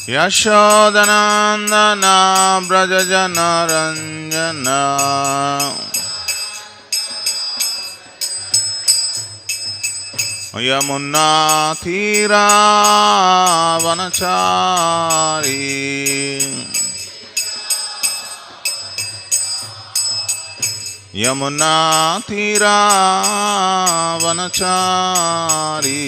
Yashodanandana Brajajana Ranjana Yamuna Thira Vanachari Yamuna Thira Vanachari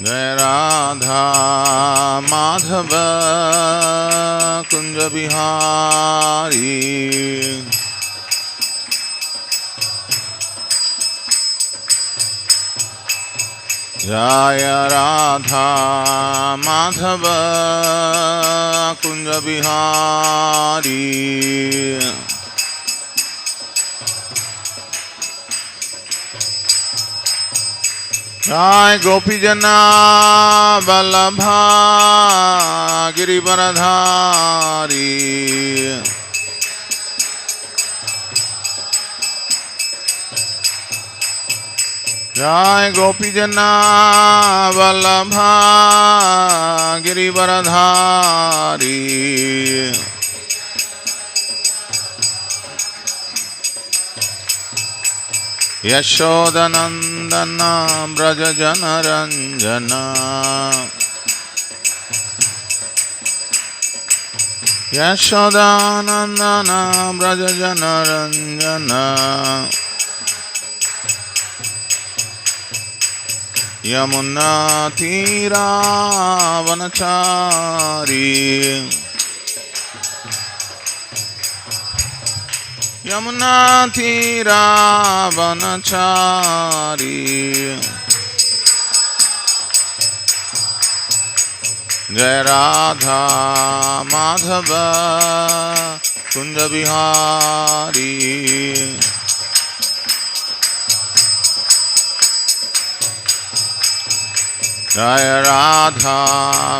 Jai Radha Madhava Kunja Bihari Jaya Radha Madhava Kunja Bihari Jai Gopi Jana Vallabha Girivaradhari Jai Gopi Jana Vallabha Girivaradhari Yashodanandana Brajajana Ranjana Yashodanandana Brajajana Ranjana Yamuna Thira Vanachari Yamuna Thira Vanachari Jai Radha Madhava Kunja Bihari Jai Radha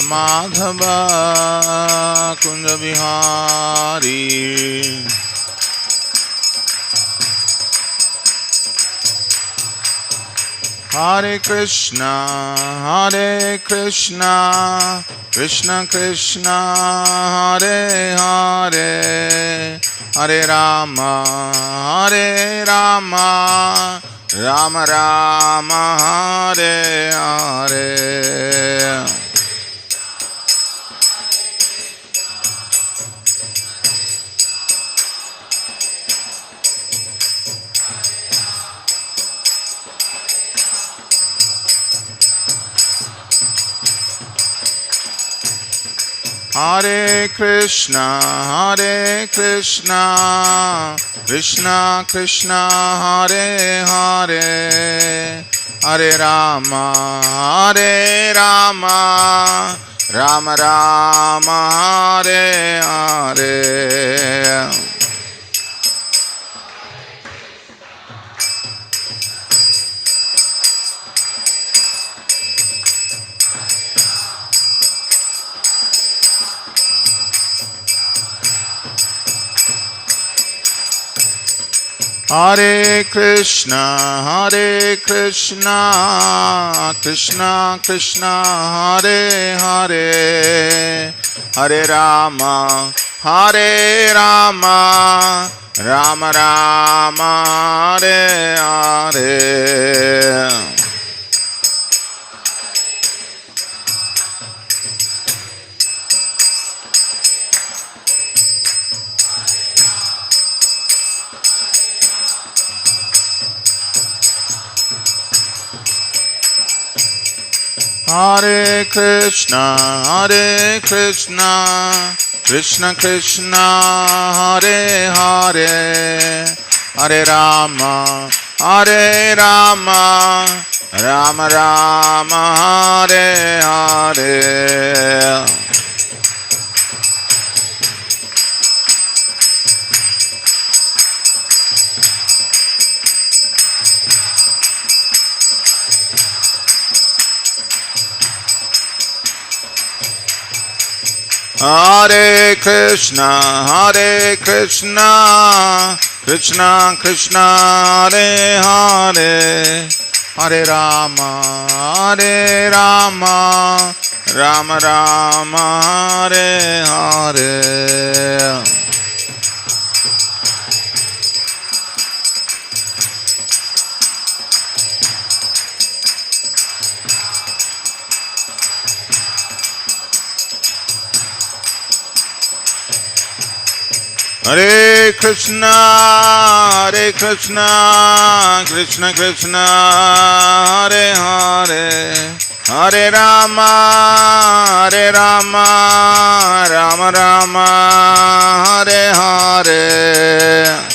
Madhava Kunja Bihari Hare Krishna, Hare Krishna, Krishna Krishna, Hare Hare, Hare Rama, Hare Rama, Rama Rama, Hare Hare. Hare Krishna, Hare Krishna, Krishna Krishna, Hare Hare, Hare Rama, Hare Rama, Rama Rama, Hare Hare. Hare Krishna, Hare Krishna, Krishna Krishna, Hare Hare, Hare Rama, Hare Rama, Rama Rama, Hare Hare. Hare Krishna, Hare Krishna, Krishna Krishna, Hare Hare, Hare Rama, Hare Rama, Rama Rama, Hare Hare. Hare Krishna, Hare Krishna, Krishna Krishna, Hare Hare, Hare Rama, Hare Rama, Rama Rama, Hare Hare. Hare Krishna, Hare Krishna, Krishna Krishna, Hare Hare, Hare Rama, Hare Rama, Rama Rama, Hare Hare.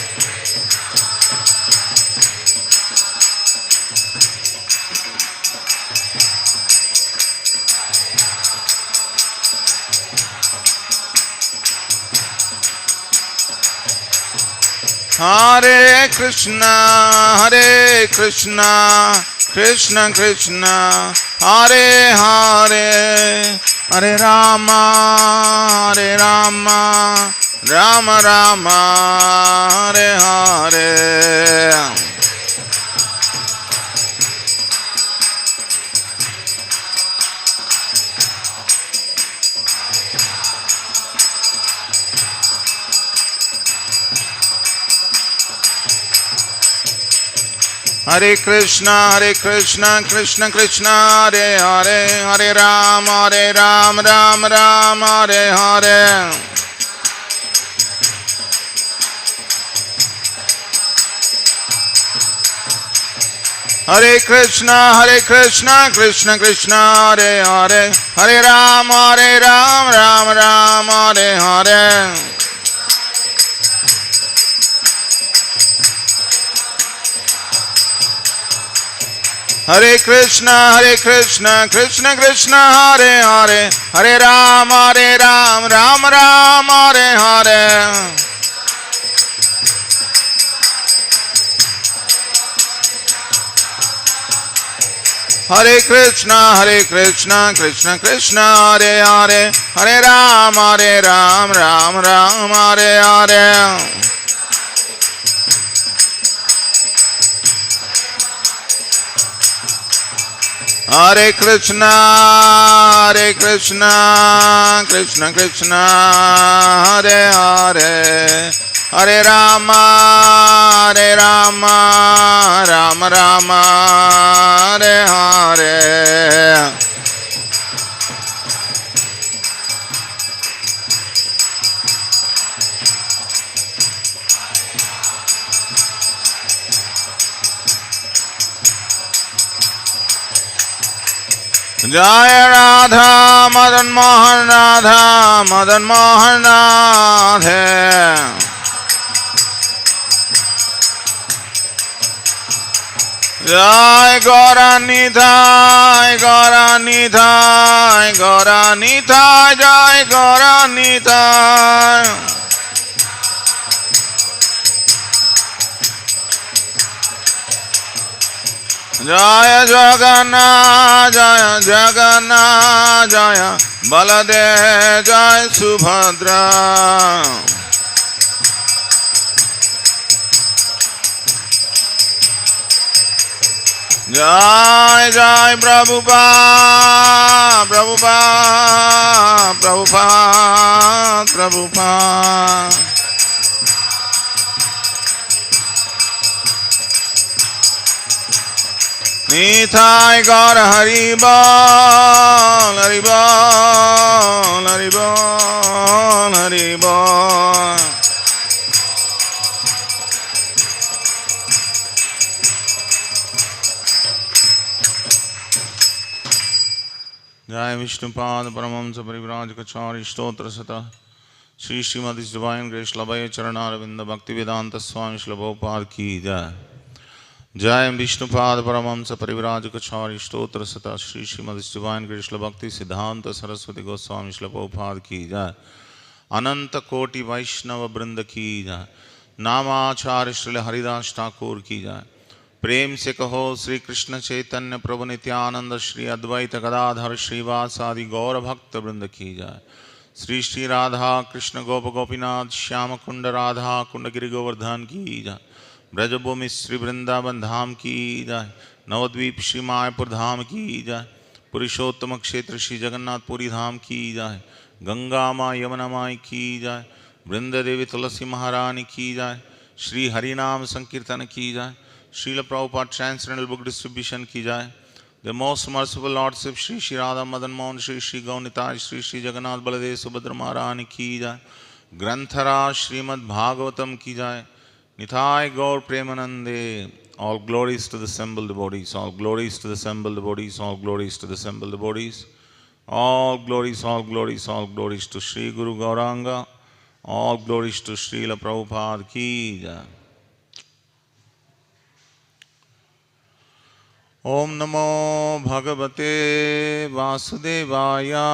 Hare Krishna, Hare Krishna, Krishna Krishna, Hare Hare, Hare Rama, Hare Rama, Rama Rama, Hare Hare. Hare Krishna, Hare Krishna, Krishna Krishna, Hare Hare, Hare Rama, Hare Rama, Rama Rama, Hare Hare. Hare Krishna, Hare Krishna, Krishna Krishna, Hare Hare, Hare Rama, Hare Rama, Rama Rama, Hare Hare. Hare Krishna, Hare Krishna, Krishna Krishna, Hare Hare, Hare Rama, Hare Rama, Rama Rama, Hare Hare. Hare Krishna, Hare Krishna, Krishna Krishna, Hare Hare, Hare Rama, Hare Rama, Rama Rama, Hare Hare. Hare Krishna, Hare Krishna, Krishna Krishna, Hare Hare, Hare Rama, Hare Rama, Rama Rama, Hare Hare. Jaya Radha Madan Mohan Radha Madan Mohan Radhe. Jai Gauranithai Gauranithai Gauranithai Jai Gauranithai. Jaya Jagannath Jaya Jagannath Jaya Baladev Jaya Subhadra. Jai Jai Prabhupada Prabhupada Prabhupada Prabhupada. Nithai Gaur Hari Bol Hari Bol Hari Bol Hari Bol. Jai Vishnupad Paramamsa Parivrajakachaри Stotra Sata Shri Srimati Divine Grace Labhaya Charanaravindha Bhakti Vedanta Swami Srila Prabhupada Ki Jai. Jai Vishnupad Paramamsa Parivrajakachari Stotra Sata Shri Srimati Divine Grace Bhakti Siddhanta Saraswati Goswami Srila Prabhupada Ki Jai. Ananta Koti Vaishnava Brinda Ki Jai. Namacharya Srila Haridas Thakur Ki Jai. प्रेम से कहो श्री कृष्ण चैतन्य प्रभु नित्यानंद श्री अद्वैत गदाधर श्रीवासादि गौर भक्त वृंद की जाए। श्री श्री राधा कृष्ण गोप गोपीनाथ श्याम कुंड राधा कुंड गिरि गोवर्धन की जाए। ब्रजभूमि श्री वृंदावन धाम की जय, नवद्वीप श्री मायापुर धाम की जय, पुरुषोत्तम क्षेत्र श्री जगन्नाथपुरी धाम की जय, गंगा माँ यमुना माई की जय, वृंद देवी तुलसी महारानी की जय, श्री हरिनाम संकीर्तन की जय, Srila Prabhupada transcendental book distribution की जय, the most merciful lordship Shri Shri Radha Madan Mohan Shri Shri Gaunitai Shri Shri Jagannath Baladev Subhadra महारानी की जय, ग्रंथराज श्रीमद् भागवतम की जय, निताय गौर प्रेमानंदे. All glories to the assembled devotees, all glories to the assembled devotees, all glories to the assembled devotees, all glories, all glories, all glories to Sri Guru Gauranga, all glories to Srila Prabhupada ki jai. Om Namo Bhagavate Vasudevaya.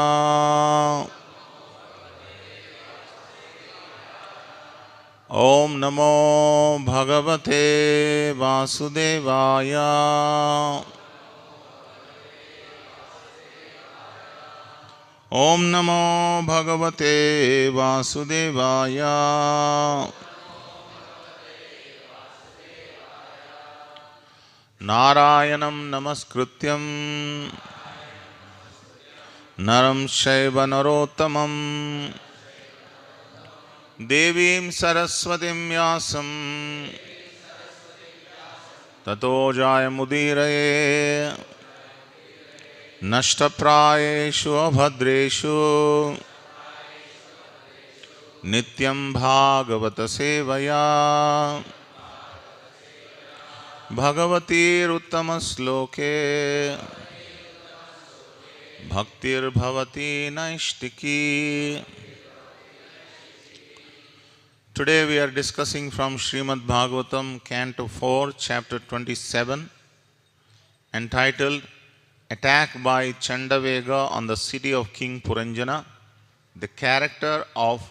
Om Namo Bhagavate Vasudevaya. Om Namo Bhagavate Vasudevaya. Narayanam Namaskrutyam Naram Shaiva Narottamam Devim Saraswatim Vyasam Tato Jayamudiraye Nashtaprayeshu Abhadreshu Nityam Bhagavata Sevaya Bhagavatir Uttamasloke Bhaktir Bhavati Naishtiki. Today we are discussing from Srimad Bhagavatam, Canto 4, Chapter 27, entitled Attack by Chandavega on the city of King Puranjana, the character of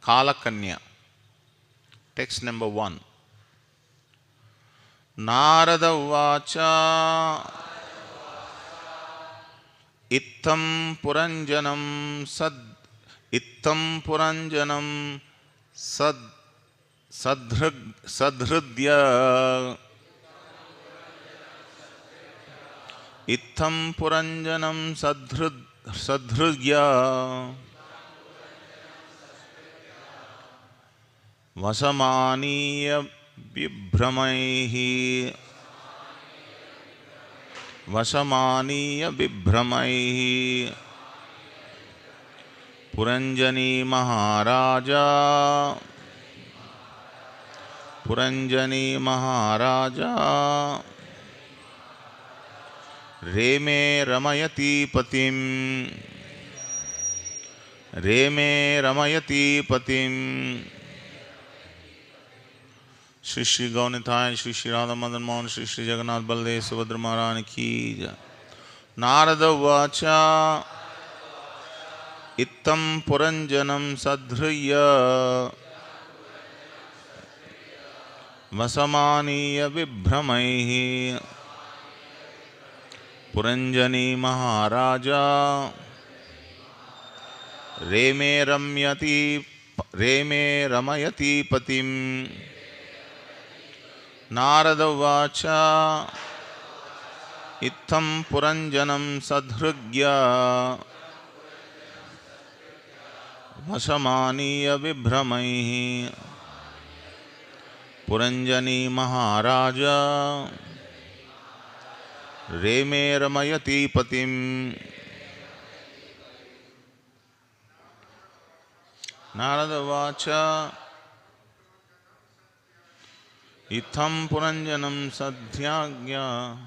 Kalakanya. Text number 1. Narada Vacha Ittam Puranjanam Sadhrudya Ittam Puranjanam Sadhrudya Vasamaniya Vibhramaihi Puranjani Maharaja Reme Ramayati Patim Shri Shri Gaunithai, Shri Shri Radha Madan Mohan, Shri Shri Jagannath Baldev Subhadra Maharani ki jai. Narada Vacha Ittam Puranjanam Sadhrya Vasamaniya Vibhramaihi Puranjani Maharaja Reme Ramayati Patim. Narada Vacha Ittam Puranjanam Sadhrugya Vasamaniya Vibhramaihi Puranjani Maharaja Reme Ramayati Patim. Narada Vacha Itham Puranjanam Sadhyagya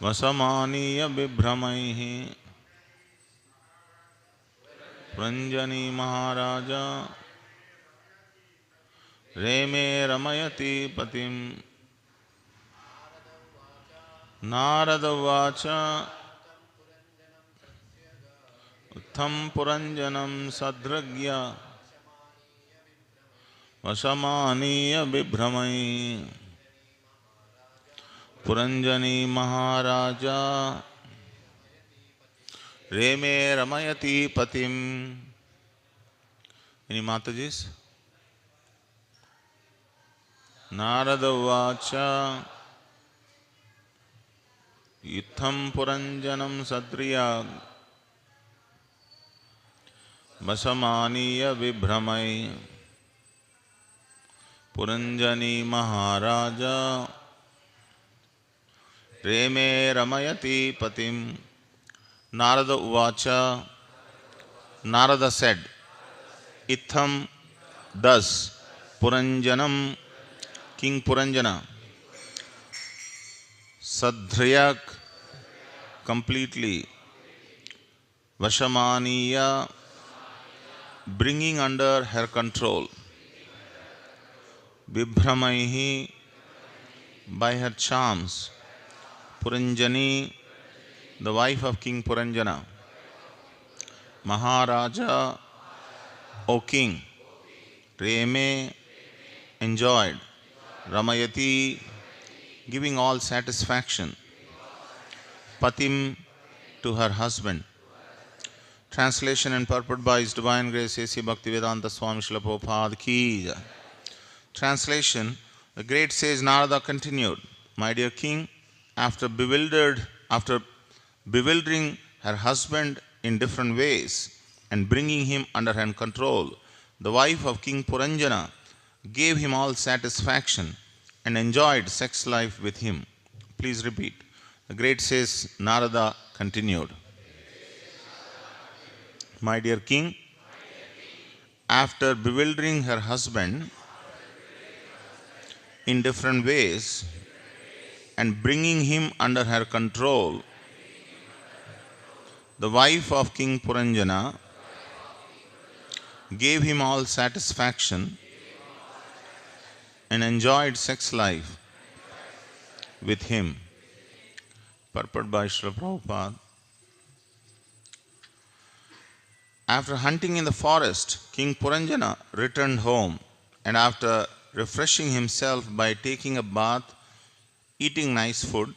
Vasamaniya Vibhramaihi Puranjani Maharaja Reme Ramayati Patim. Narada Vacha Itham Puranjanam Sadhragya Vasamaniya Vibhramaihi Puranjani Maharaja Reme Ramayati Patim. Any Matajis? Narada Uvacha Itham Puranjanam Satriya Vasamaniya Vibhramai Puranjani Maharaja Reme Ramayati Patim. Narada Uvacha, Narada said, Itham, thus, Puranjanam, King Puranjana, Sadhriyak, completely, Vashamaniya, bringing under her control, Vibhramaihi, by her charms, Puranjani, the wife of King Puranjana, Maharaja, O King, Reme, enjoyed, Ramayati, giving all satisfaction, Patim, to her husband. Translation and purport by His Divine Grace A.C. Bhaktivedanta Swami Srila Prabhupada Ki Jai. Translation: the great sage Narada continued, My dear king, after bewildering her husband in different ways and bringing him under her control, the wife of King Puranjana gave him all satisfaction and enjoyed sex life with him. Please repeat. The great sage Narada continued, My dear king, after bewildering her husband in different ways and bringing him under her control, the wife of King Puranjana gave him all satisfaction and enjoyed sex life with him. Purport by Srila Prabhupada. After hunting in the forest, King Puranjana returned home, and after refreshing himself by taking a bath, eating nice food,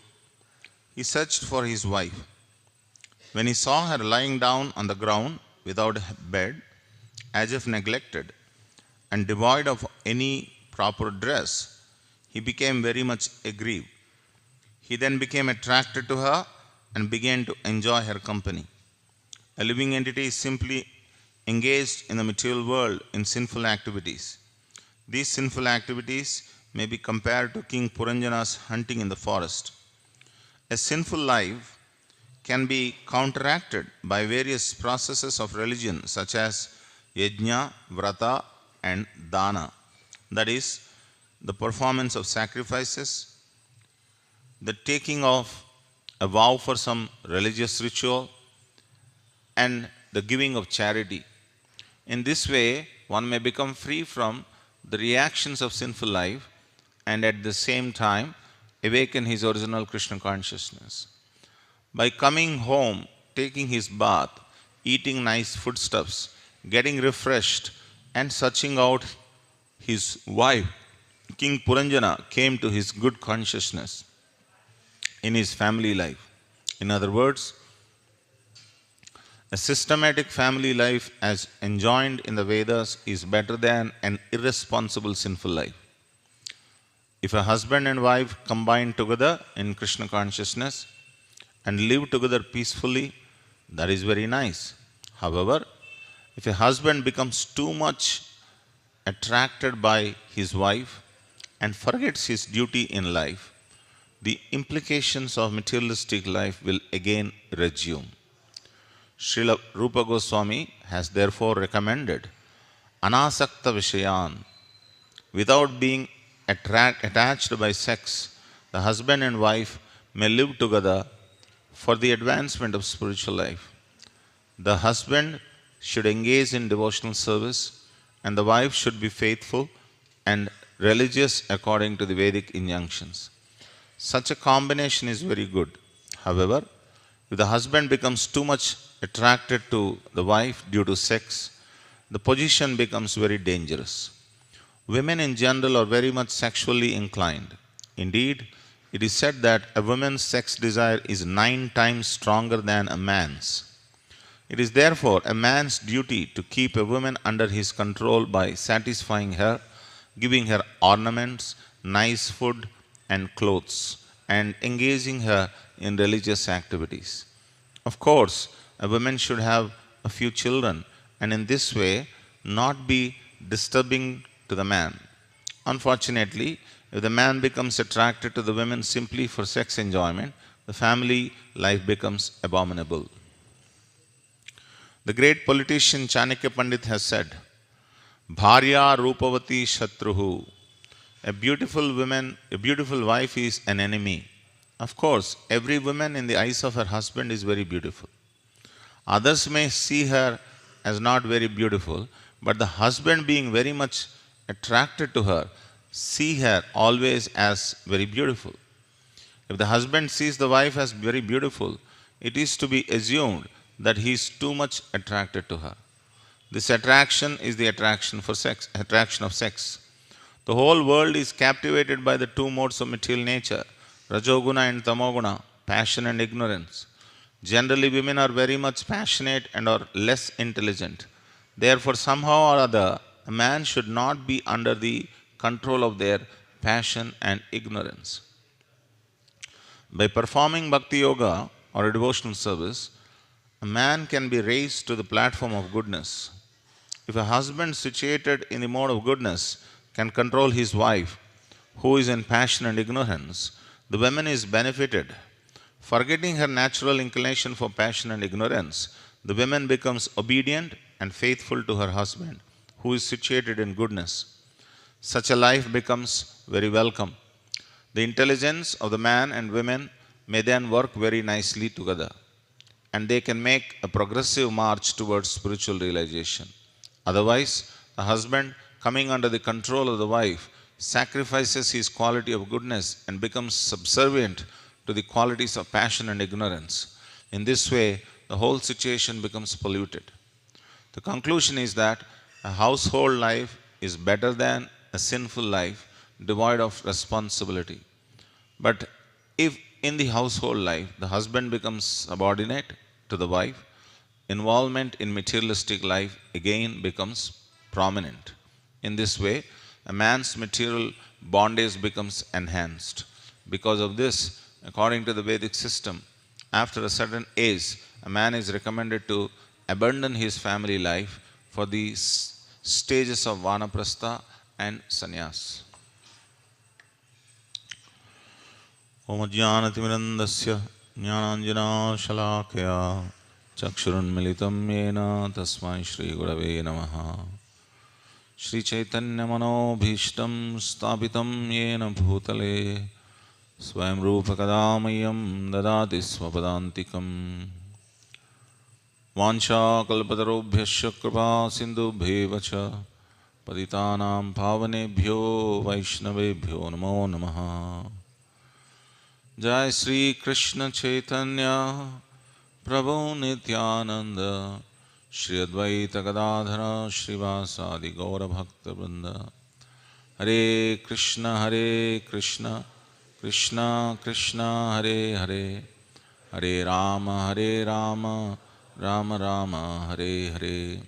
he searched for his wife. When he saw her lying down on the ground without a bed, as if neglected and devoid of any proper dress, he became very much aggrieved. He then became attracted to her and began to enjoy her company. A living entity is simply engaged in the material world in sinful activities. These sinful activities may be compared to King Puranjana's hunting in the forest. A sinful life can be counteracted by various processes of religion such as yajna, vrata, and dana, that is, the performance of sacrifices, the taking of a vow for some religious ritual, and the giving of charity. In this way, one may become free from the reactions of sinful life and at the same time awaken his original Krishna consciousness. By coming home, taking his bath, eating nice foodstuffs, getting refreshed, and searching out his wife, King Puranjana came to his good consciousness in his family life. In other words, a systematic family life as enjoined in the Vedas is better than an irresponsible sinful life. If a husband and wife combine together in Krishna consciousness and live together peacefully, that is very nice. However, if a husband becomes too much attracted by his wife and forgets his duty in life, the implications of materialistic life will again resume. Srila Rupa Goswami has therefore recommended anasakta vishayan. Without being attached by sex, the husband and wife may live together for the advancement of spiritual life. The husband should engage in devotional service, and the wife should be faithful and religious according to the Vedic injunctions. Such a combination is very good. However, if the husband becomes too much attracted to the wife due to sex, the position becomes very dangerous. Women in general are very much sexually inclined. Indeed, it is said that a woman's sex desire is 9 times stronger than a man's. It is therefore a man's duty to keep a woman under his control by satisfying her, giving her ornaments, nice food and clothes, and engaging her in religious activities. Of course, a woman should have a few children and in this way not be disturbing to the man. Unfortunately, if the man becomes attracted to the women simply for sex enjoyment, the family life becomes abominable. The great politician Chanakya Pandit has said, Bharya Rupavati Shatruhu. A beautiful woman, a beautiful wife is an enemy. Of course, every woman in the eyes of her husband is very beautiful. Others may see her as not very beautiful, but the husband being very much attracted to her, see her always as very beautiful. If the husband sees the wife as very beautiful, it is to be assumed that he is too much attracted to her. This attraction is the attraction for sex, attraction of sex. The whole world is captivated by the two modes of material nature, Rajoguna and Tamoguna, passion and ignorance. Generally, women are very much passionate and are less intelligent. Therefore, somehow or other, a man should not be under the control of their passion and ignorance. By performing bhakti yoga or a devotional service, a man can be raised to the platform of goodness. If a husband situated in the mode of goodness can control his wife, who is in passion and ignorance, the woman is benefited. Forgetting her natural inclination for passion and ignorance, the woman becomes obedient and faithful to her husband, who is situated in goodness. Such a life becomes very welcome. The intelligence of the man and women may then work very nicely together, and they can make a progressive march towards spiritual realization. Otherwise, the husband, coming under the control of the wife, sacrifices his quality of goodness and becomes subservient to the qualities of passion and ignorance. In this way, the whole situation becomes polluted. The conclusion is that a household life is better than a sinful life devoid of responsibility. But if in the household life the husband becomes subordinate to the wife, involvement in materialistic life again becomes prominent. In this way, a man's material bondage becomes enhanced. Because of this, according to the Vedic system, after a certain age, a man is recommended to abandon his family life for the stages of Vanaprastha and Sannyas. Om Jnanatimirandasya Jnananjana Chakshurunmilitam Yena Tasmai Shri Gurave Namaha. Shri Chaitanya Manobhishtam Stapitam Yena Bhutale Swayam Rupa Kadamayam Dadati Swapadantikam Vancha Kalpatarobhyasya Kripa Sindhubhevacha Patitanam Pavanebhyo Vaishnavebhyo Namo Namaha. Jai Shri Krishna Chaitanya Prabhu Nityananda Shri Advaita Gadadhara Srivasadi Gaura Bhakta Vrinda. Hare Krishna Krishna Krishna Hare Hare, Hare Rama Rama Rama Hare Hare.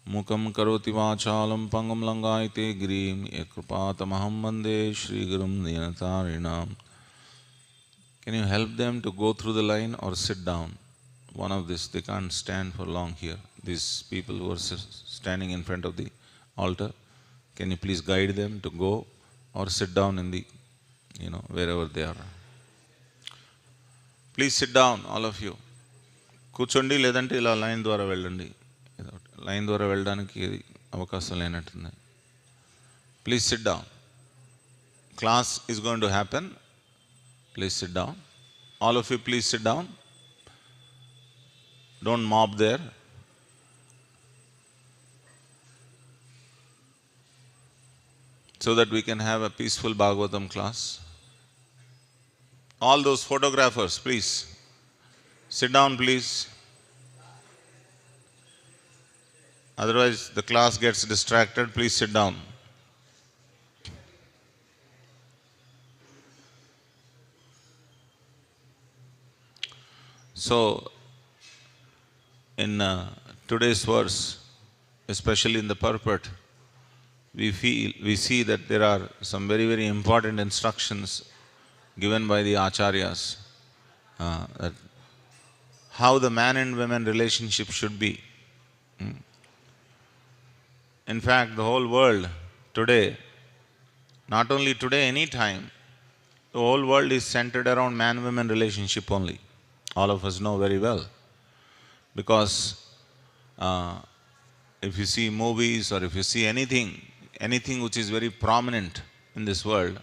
Mukam karoti vachalam pangam langaite girim ekrupatamaham vande Shri Gurum Dyanatarinam. Can you help them to go through the line or sit down? One of this, they can't stand for long here. These people who are standing in front of the altar, can you please guide them to go or sit down in the, wherever they are. Please sit down, all of you. కూర్చోండి లేదంటే ఇలా line ద్వారా వెళ్ళండి. Line ద్వారా వెళ్ళడానికి అవకాశం లేనట్టుంది. Please sit down. Class is going to happen. Please sit down. All of you, please sit down. Don't mob there. So that we can have a peaceful Bhagavatam class. All those photographers, please sit down, please. Otherwise, the class gets distracted. Please sit down. So, in today's verse, especially in the purport, we see that there are some very, very important instructions given by the acharyas, that how the man and woman relationship should be. In fact, the whole world today, not only today, any time, the whole world is centered around man-woman relationship only. All of us know very well. Because if you see movies or if you see anything which is very prominent in this world,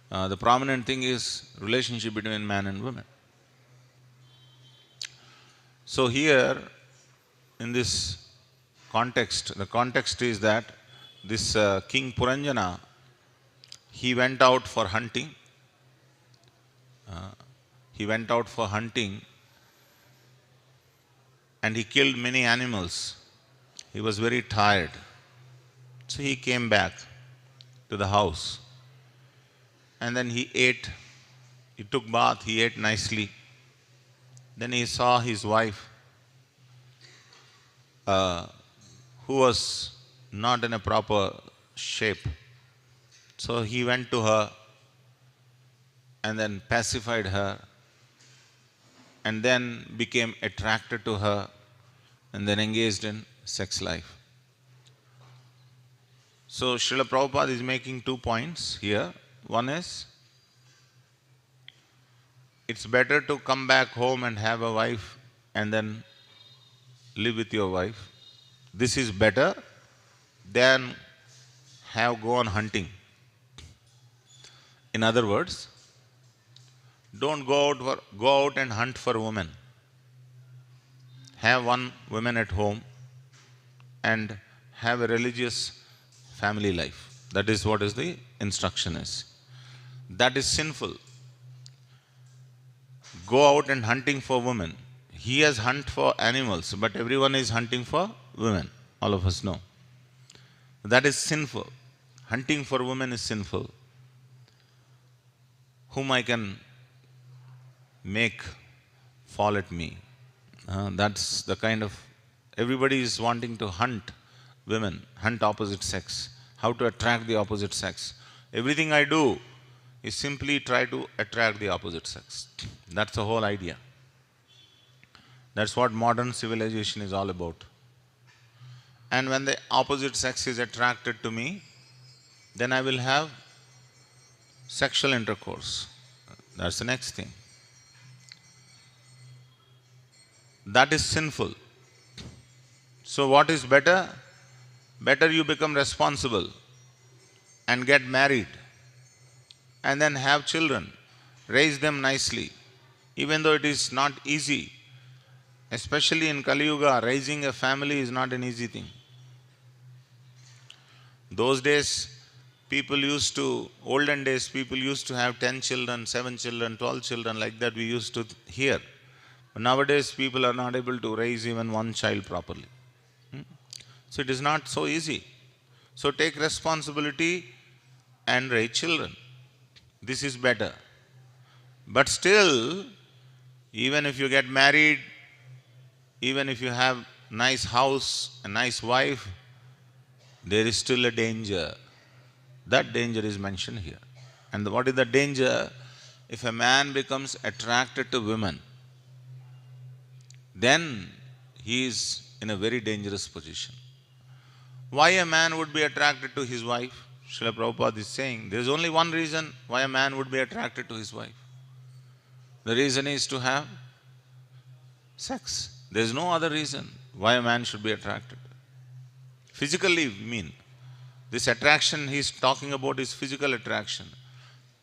the prominent thing is relationship between man and woman. So here, in this context, the context is that this King Puranjana, he went out for hunting. He went out for hunting and he killed many animals. He was very tired. So he came back to the house and then he ate. He took bath, he ate nicely. Then he saw his wife, who was not in a proper shape. So he went to her and then pacified her and then became attracted to her and then engaged in sex life. So Srila Prabhupada is making 2 points here. One is, it's better to come back home and have a wife and then live with your wife. This is better than go on hunting. In other words, don't go out and hunt for women. Have one woman at home and have a religious family life. That is what is the instruction is. That is sinful. Go out and hunting for women. He has hunt for animals, but everyone is hunting for women. All of us know. That is sinful. Hunting for women is sinful. Whom I can make fall at me. That's the kind of, everybody is wanting to hunt women, hunt opposite sex. How to attract the opposite sex. Everything I do is simply try to attract the opposite sex. That's the whole idea. That's what modern civilization is all about. And when the opposite sex is attracted to me, then I will have sexual intercourse. That's the next thing. That is sinful. So what is better? Better you become responsible and get married and then have children, raise them nicely. Even though it is not easy, especially in Kali Yuga, raising a family is not an easy thing. Those days, olden days, people used to have 10 children, 7 children, 12 children, like that we used to hear. But nowadays, people are not able to raise even one child properly. So it is not so easy. So take responsibility and raise children. This is better. But still, even if you get married, even if you have nice house, a nice wife, there is still a danger. That danger is mentioned here. And what is the danger? If a man becomes attracted to women, then he is in a very dangerous position. Why a man would be attracted to his wife? Srila Prabhupada is saying there is only one reason why a man would be attracted to his wife. The reason is to have sex. There is no other reason why a man should be attracted. Physically, this attraction he is talking about is physical attraction.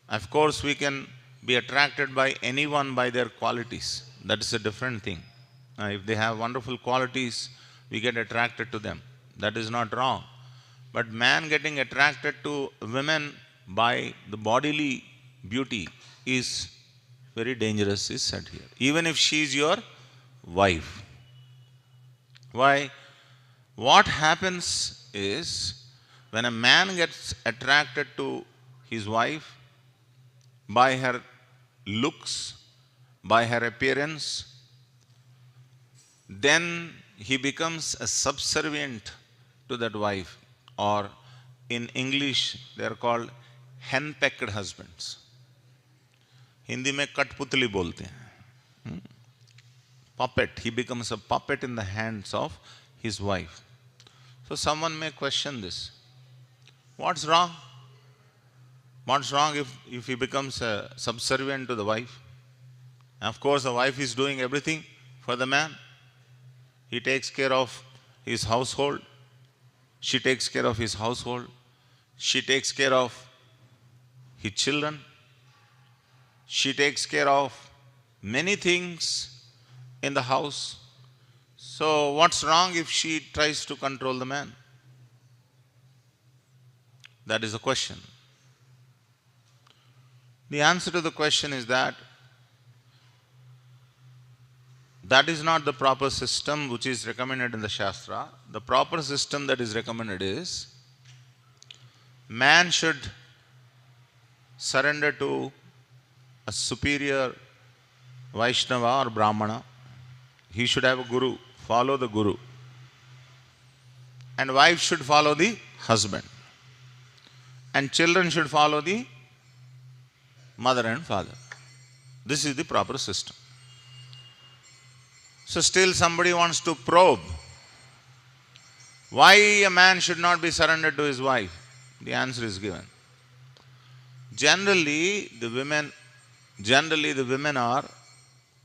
Of course, we can be attracted by anyone by their qualities. That is a different thing. If they have wonderful qualities, we get attracted to them. That is not wrong. But man getting attracted to women by the bodily beauty is very dangerous, is said here. Even if she is your wife. Why? What happens is, when a man gets attracted to his wife by her looks, by her appearance, then he becomes a subservient to that wife, or in English, they are called hen-pecked husbands. Hindi में कठपुतली बोलते हैं. Puppet. He becomes a puppet in the hands of his wife. So someone may question this. What's wrong? What's wrong if he becomes subservient to the wife? Of course, the wife is doing everything for the man. He takes care of his household. She takes care of his household. She takes care of his children. She takes care of many things in the house. So what's wrong if she tries to control the man? That is the question. The answer to the question is that is not the proper system which is recommended in the Shastra. The proper system that is recommended is man should surrender to a superior Vaishnava or Brahmana. He should have a guru, follow the guru. And wife should follow the husband. And children should follow the mother and father. This is the proper system. So still somebody wants to probe why a man should not be surrendered to his wife. The answer is given. Generally the women are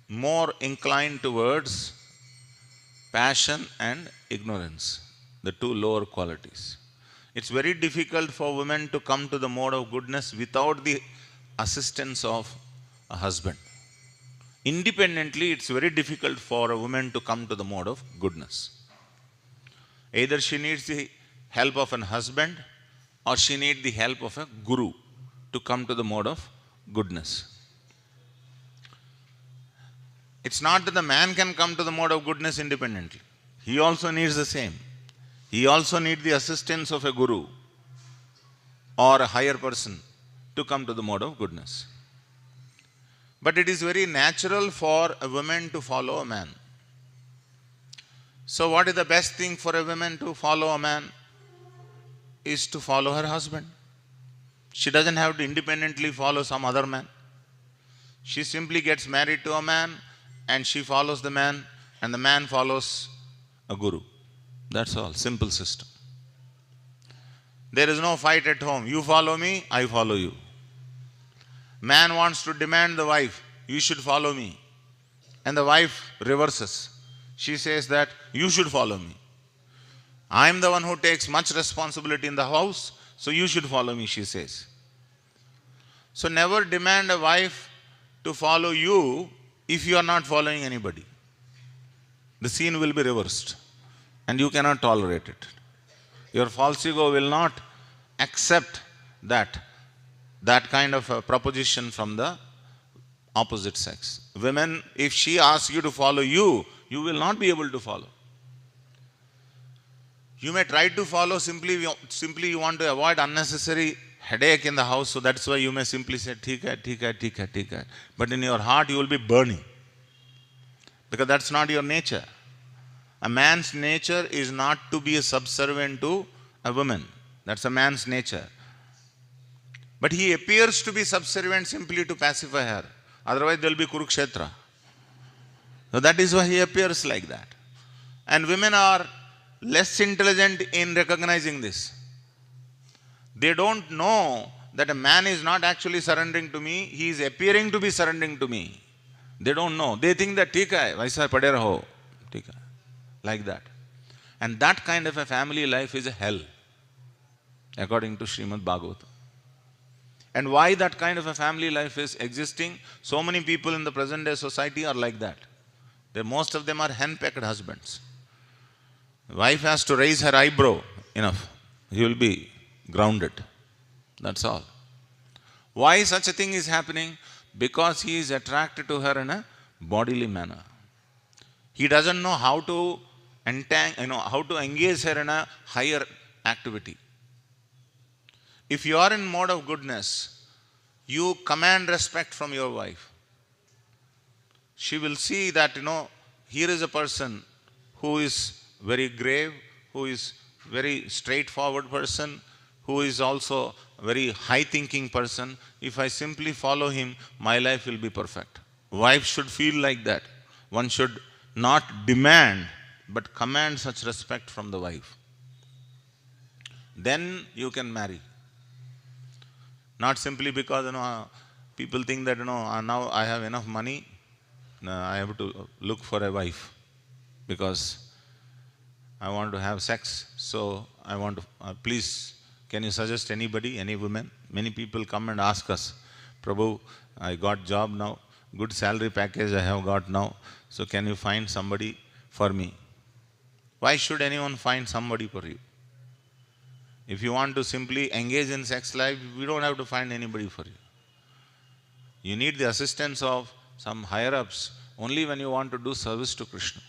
more inclined towards passion and ignorance, the two lower qualities. It's very difficult for women to come to the mode of goodness without the assistance of a husband. Independently, it's very difficult for a woman to come to the mode of goodness. Either she needs the help of an husband or she needs the help of a guru to come to the mode of goodness. It's not that the man can come to the mode of goodness independently. He also needs the same. He also needs the assistance of a guru or a higher person to come to the mode of goodness. But it is very natural for a woman to follow a man. So what is the best thing for a woman to follow a man? Is to follow her husband. She doesn't have to independently follow some other man. She simply gets married to a man and she follows the man and the man follows a guru. That's all. Simple system. There is no fight at home. You follow me, I follow you. Man wants to demand the wife, you should follow me. And the wife reverses. She says that you should follow me. I am the one who takes much responsibility in the house, so you should follow me, she says. So never demand a wife to follow you if you are not following anybody. The scene will be reversed and you cannot tolerate it. Your false ego will not accept that kind of a proposition from the opposite sex. Women, if she asks you to follow you, you will not be able to follow. You may try to follow, simply you want to avoid unnecessary headache in the house, so that's why you may simply say, "Theek hai, theek hai, theek hai, theek hai." But in your heart you will be burning. Because that's not your nature. A man's nature is not to be a subservient to a woman. That's a man's nature. But he appears to be subservient simply to pacify her. Otherwise there will be Kurukshetra. So that is why he appears like that. And women are less intelligent in recognizing this. They don't know that a man is not actually surrendering to me, he is appearing to be surrendering to me. They don't know. They think that theek hai, vaisa pade raho. Theek hai. Like that. And that kind of a family life is a hell, according to Srimad Bhagavatam. And why that kind of a family life is existing? So many people in the present day society are like that. Most of them are hen-pecked husbands. Wife has to raise her eyebrow enough. He will be grounded. That's all. Why such a thing is happening? Because he is attracted to her in a bodily manner. He doesn't know how to how to engage her in a higher activity. If you are in mode of goodness, you command respect from your wife. She will see that, here is a person who is very grave, who is very straightforward person, who is also a very high thinking person, if I simply follow him, my life will be perfect. Wife should feel like that. One should not demand, but command such respect from the wife. Then you can marry. Not simply because people think that now I have enough money, I have to look for a wife because I want to have sex. So I want to please, can you suggest anybody, any woman? Many people come and ask us, Prabhu, I got job now, good salary package I have got now. So can you find somebody for me? Why should anyone find somebody for you? If you want to simply engage in sex life, we don't have to find anybody for you. You need the assistance of some higher ups only when you want to do service to Krishna.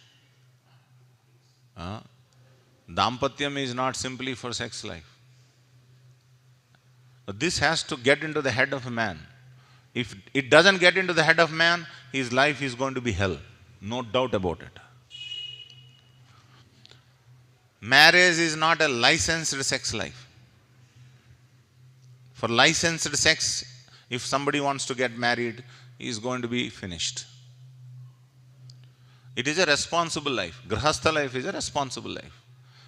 Dampatyam is not simply for sex life. But this has to get into the head of a man. If it doesn't get into the head of man, his life is going to be hell. No doubt about it. Marriage is not a licensed sex life. For licensed sex, if somebody wants to get married, he is going to be finished. It is a responsible life. Grahastha life is a responsible life.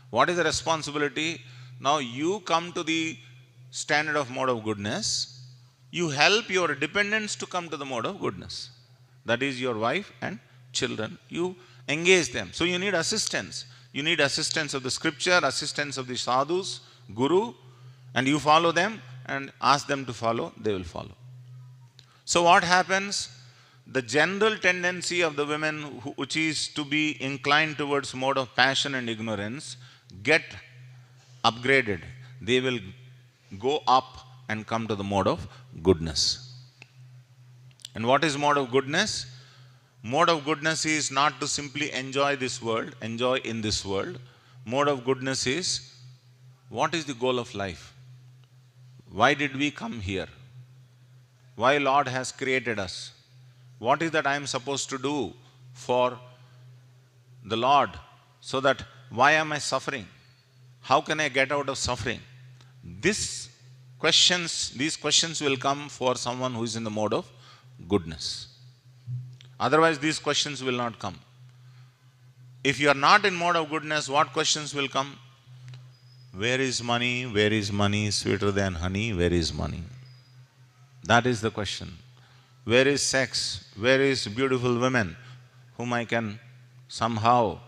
What is the responsibility? Now you come to the standard of mode of goodness. You help your dependents to come to the mode of goodness. That is your wife and children. You engage them. So you need assistance. You need assistance of the scripture, assistance of the sadhus, guru, and you follow them and ask them to follow, they will follow. So what happens? The general tendency of the women which is to be inclined towards mode of passion and ignorance get upgraded. They will go up and come to the mode of goodness. And what is mode of goodness? Mode of goodness is not to simply enjoy this world, enjoy in this world. Mode of goodness is, what is the goal of life? Why did we come here? Why Lord has created us? What is that I am supposed to do for the Lord? So that, why am I suffering? How can I get out of suffering? These questions will come for someone who is in the mode of goodness. Otherwise, these questions will not come. If you are not in mode of goodness, what questions will come? Where is money? Where is money? Sweeter than honey, where is money? That is the question. Where is sex? Where is beautiful women whom I can somehow,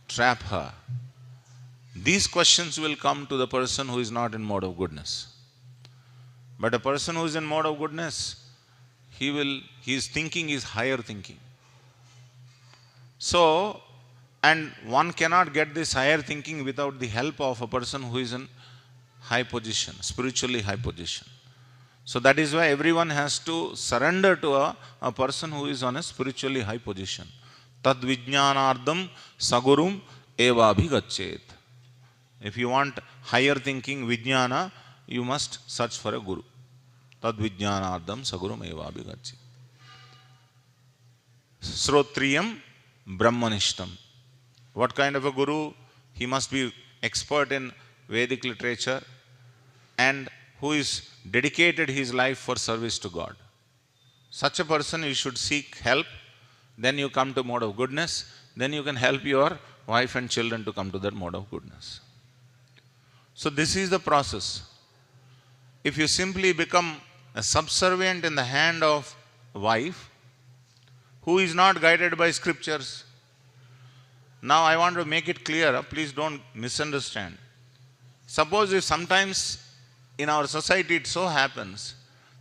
trap her? These questions will come to the person who is not in mode of goodness. But a person who is in mode of goodness, his thinking is higher thinking. So, and one cannot get this higher thinking without the help of a person who is in high position, spiritually high position. So that is why everyone has to surrender to a person who is on a spiritually high position. Tad vijnanardam sagurum eva abhigachet. If you want higher thinking, vijnana, you must search for a guru. Tad vijnanardam sagurum eva abhigachet. Srotriyam brahmanishtam. What kind of a guru? He must be expert in Vedic literature and who is dedicated his life for service to God. Such a person you should seek help. Then you come to mode of goodness. Then you can help your wife and children to come to that mode of goodness. So this is the process. If you simply become a subservient in the hand of a wife who is not guided by scriptures. Now I want to make it clear, please don't misunderstand. Suppose if sometimes in our society it so happens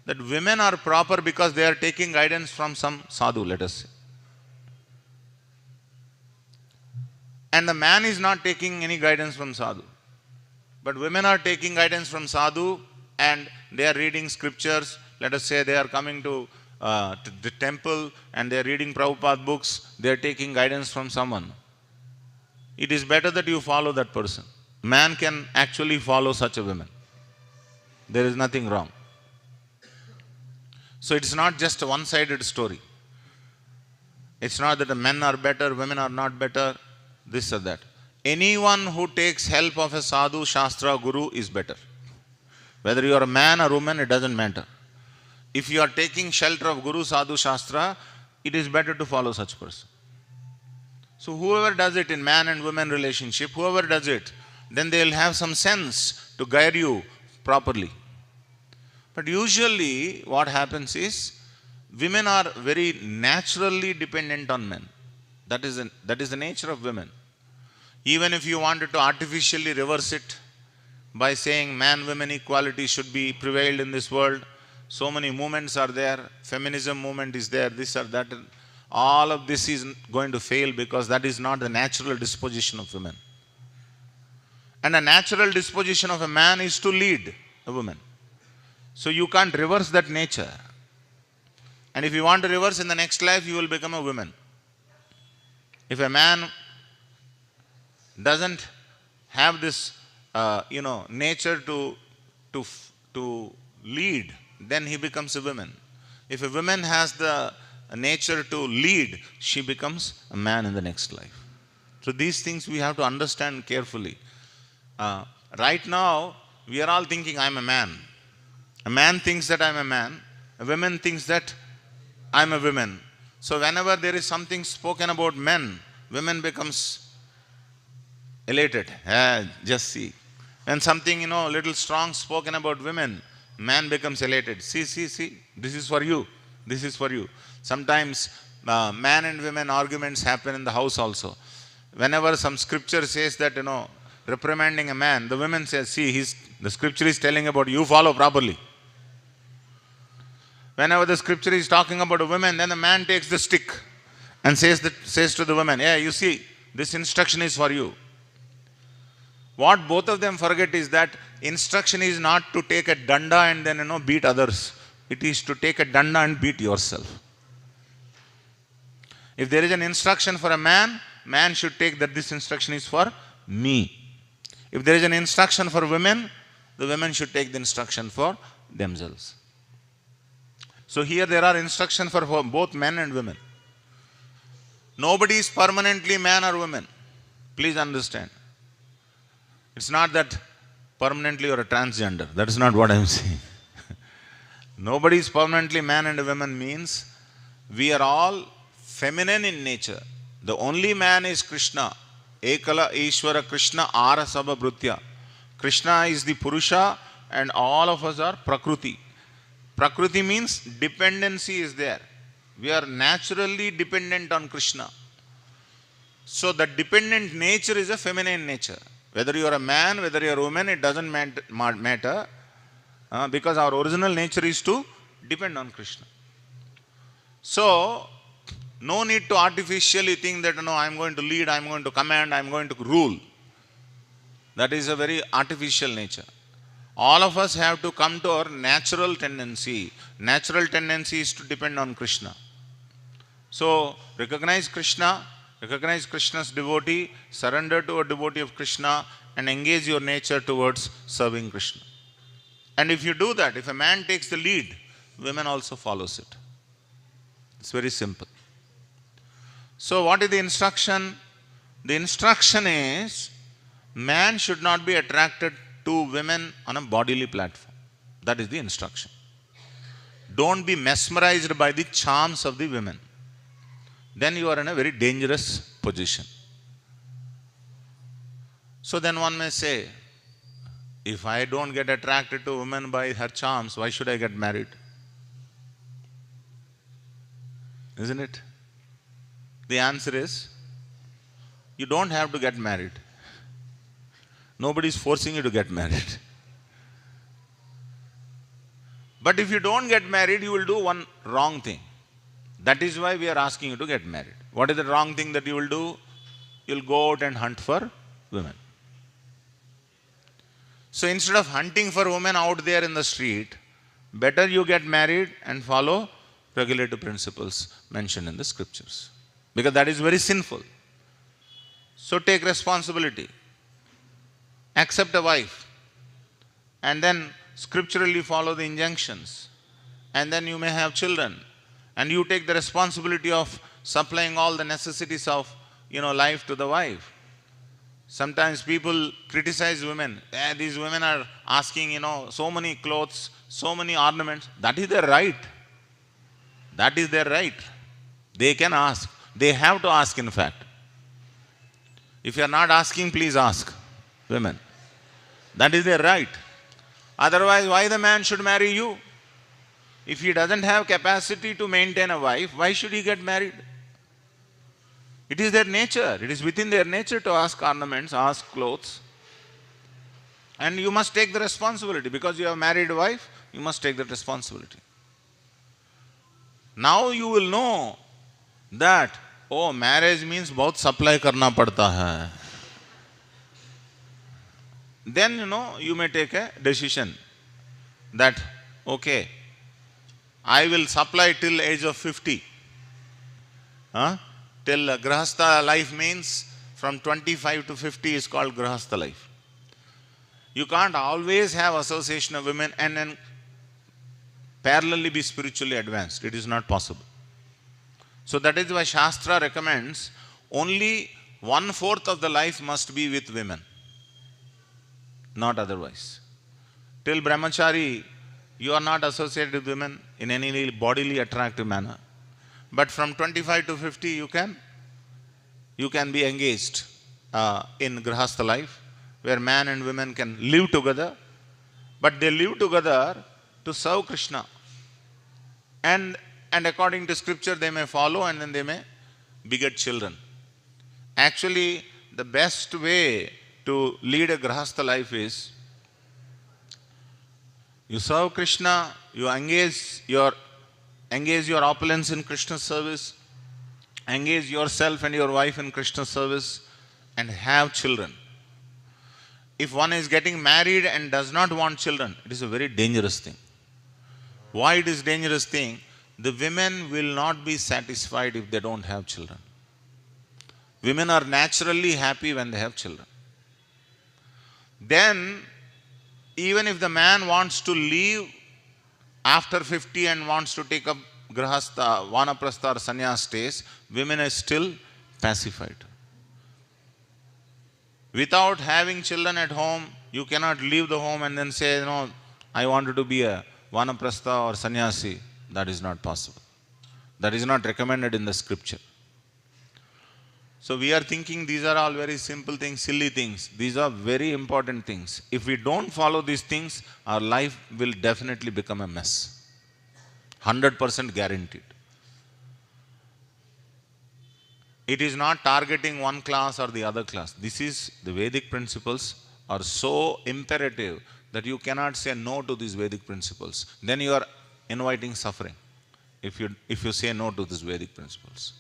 that women are proper because they are taking guidance from some sadhu, let us say. And the man is not taking any guidance from sadhu. But women are taking guidance from sadhu and they are reading scriptures. Let us say they are coming to the temple and they are reading Prabhupada books. They are taking guidance from someone. It is better that you follow that person. Man can actually follow such a woman. There is nothing wrong. So it's not just a one-sided story. It's not that the men are better, women are not better, this or that. anyone who takes help of a sadhu, shastra, guru is better. Whether you are a man or woman, it doesn't matter. If you are taking shelter of guru, sadhu, shastra, it is better to follow such person. So whoever does it in man and woman relationship, whoever does it, then they will have some sense to guide you properly. But usually what happens is, women are very naturally dependent on men. That is the nature of women. Even if you wanted to artificially reverse it by saying man-women equality should be prevailed in this world, so many movements are there, feminism movement is there, this or that, all of this is going to fail because that is not the natural disposition of women. And a natural disposition of a man is to lead a woman. So you can't reverse that nature. And if you want to reverse in the next life, you will become a woman. If a man doesn't have this, nature to lead, then he becomes a woman. If a woman has the nature to lead, she becomes a man in the next life. So these things we have to understand carefully. Right now, we are all thinking, I am a man. A man thinks that I am a man. A woman thinks that I am a woman. So whenever there is something spoken about men, women becomes elated. Just see. When something, little strong spoken about women, man becomes elated. See, this is for you. This is for you. Sometimes man and women arguments happen in the house also. Whenever some scripture says that, reprimanding a man, the women says, see, the scripture is telling about you follow properly. Whenever the scripture is talking about a woman, then the man takes the stick and says to the woman, you see, this instruction is for you. What both of them forget is that instruction is not to take a danda and then beat others. It is to take a danda and beat yourself. If there is an instruction for a man, man should take that this instruction is for me. If there is an instruction for women, the women should take the instruction for themselves. So here there are instructions for both men and women. Nobody is permanently man or woman. Please understand. It's not that permanently you're a transgender. That is not what I'm saying. Nobody is permanently man and woman means we are all feminine in nature. The only man is Krishna. Ekala Ishvara Krishna Ara Sabha Brutya. Krishna is the Purusha and all of us are Prakriti. Prakriti means dependency is there. We are naturally dependent on Krishna. So the dependent nature is a feminine nature. Whether you are a man, whether you are a woman, it doesn't matter because our original nature is to depend on Krishna. So, no need to artificially think that, I am going to lead, I am going to command, I am going to rule. That is a very artificial nature. All of us have to come to our natural tendency. Natural tendency is to depend on Krishna. So, recognize Krishna, recognize Krishna's devotee, surrender to a devotee of Krishna and engage your nature towards serving Krishna. And if you do that, if a man takes the lead, women also follows it. It's very simple. So what is the instruction? The instruction is, man should not be attracted to women on a bodily platform. That is the instruction. Don't be mesmerized by the charms of the women. Then you are in a very dangerous position. So then one may say, if I don't get attracted to a woman by her charms, why should I get married? Isn't it? The answer is, you don't have to get married. Nobody is forcing you to get married. But if you don't get married, you will do one wrong thing. That is why we are asking you to get married. What is the wrong thing that you will do? You will go out and hunt for women. So instead of hunting for women out there in the street, better you get married and follow regulative principles mentioned in the scriptures. Because that is very sinful. So take responsibility. Accept a wife. And then scripturally follow the injunctions. And then you may have children. And you take the responsibility of supplying all the necessities of life to the wife. Sometimes people criticize women. These women are asking, so many clothes, so many ornaments. That is their right. That is their right. They can ask. They have to ask, in fact. If you are not asking, please ask, women. That is their right. Otherwise, why the man should marry you? If he doesn't have capacity to maintain a wife, why should he get married? It is their nature. It is within their nature to ask ornaments, ask clothes. And you must take the responsibility. Because you have married a wife, you must take that responsibility. Now you will know that, oh, marriage means बहुत supply करना पड़ता है. Then, you may take a decision that, okay, I will supply till age of 50. Till Grahastha life means from 25 to 50 is called Grahastha life. You can't always have association of women and then parallelly be spiritually advanced. It is not possible. So that is why Shastra recommends only 1/4 of the life must be with women, not otherwise. Till brahmachari, you are not associated with women in any bodily attractive manner. But from 25 to 50, you can be engaged in Grahastha life, where man and women can live together, but they live together to serve Krishna. And according to scripture, they may follow and then they may beget children. Actually, the best way to lead a Grahastha life is you serve Krishna, you engage your opulence in Krishna's service, engage yourself and your wife in Krishna's service, and have children. If one is getting married and does not want children, it is a very dangerous thing. Why it is a dangerous thing? The women will not be satisfied if they don't have children. Women are naturally happy when they have children. Then, even if the man wants to leave after 50 and wants to take up Grahastha, Vanaprastha or Sannyas stays, women are still pacified. Without having children at home, you cannot leave the home and then say, I wanted to be a Vanaprastha or Sannyasi. That is not possible. That is not recommended in the scripture. So we are thinking these are all very simple things, silly things. These are very important things. If we don't follow these things, our life will definitely become a mess. 100% guaranteed. It is not targeting one class or the other class. This is, the Vedic principles are so imperative that you cannot say no to these Vedic principles. Then you are inviting suffering if you say no to these Vedic principles.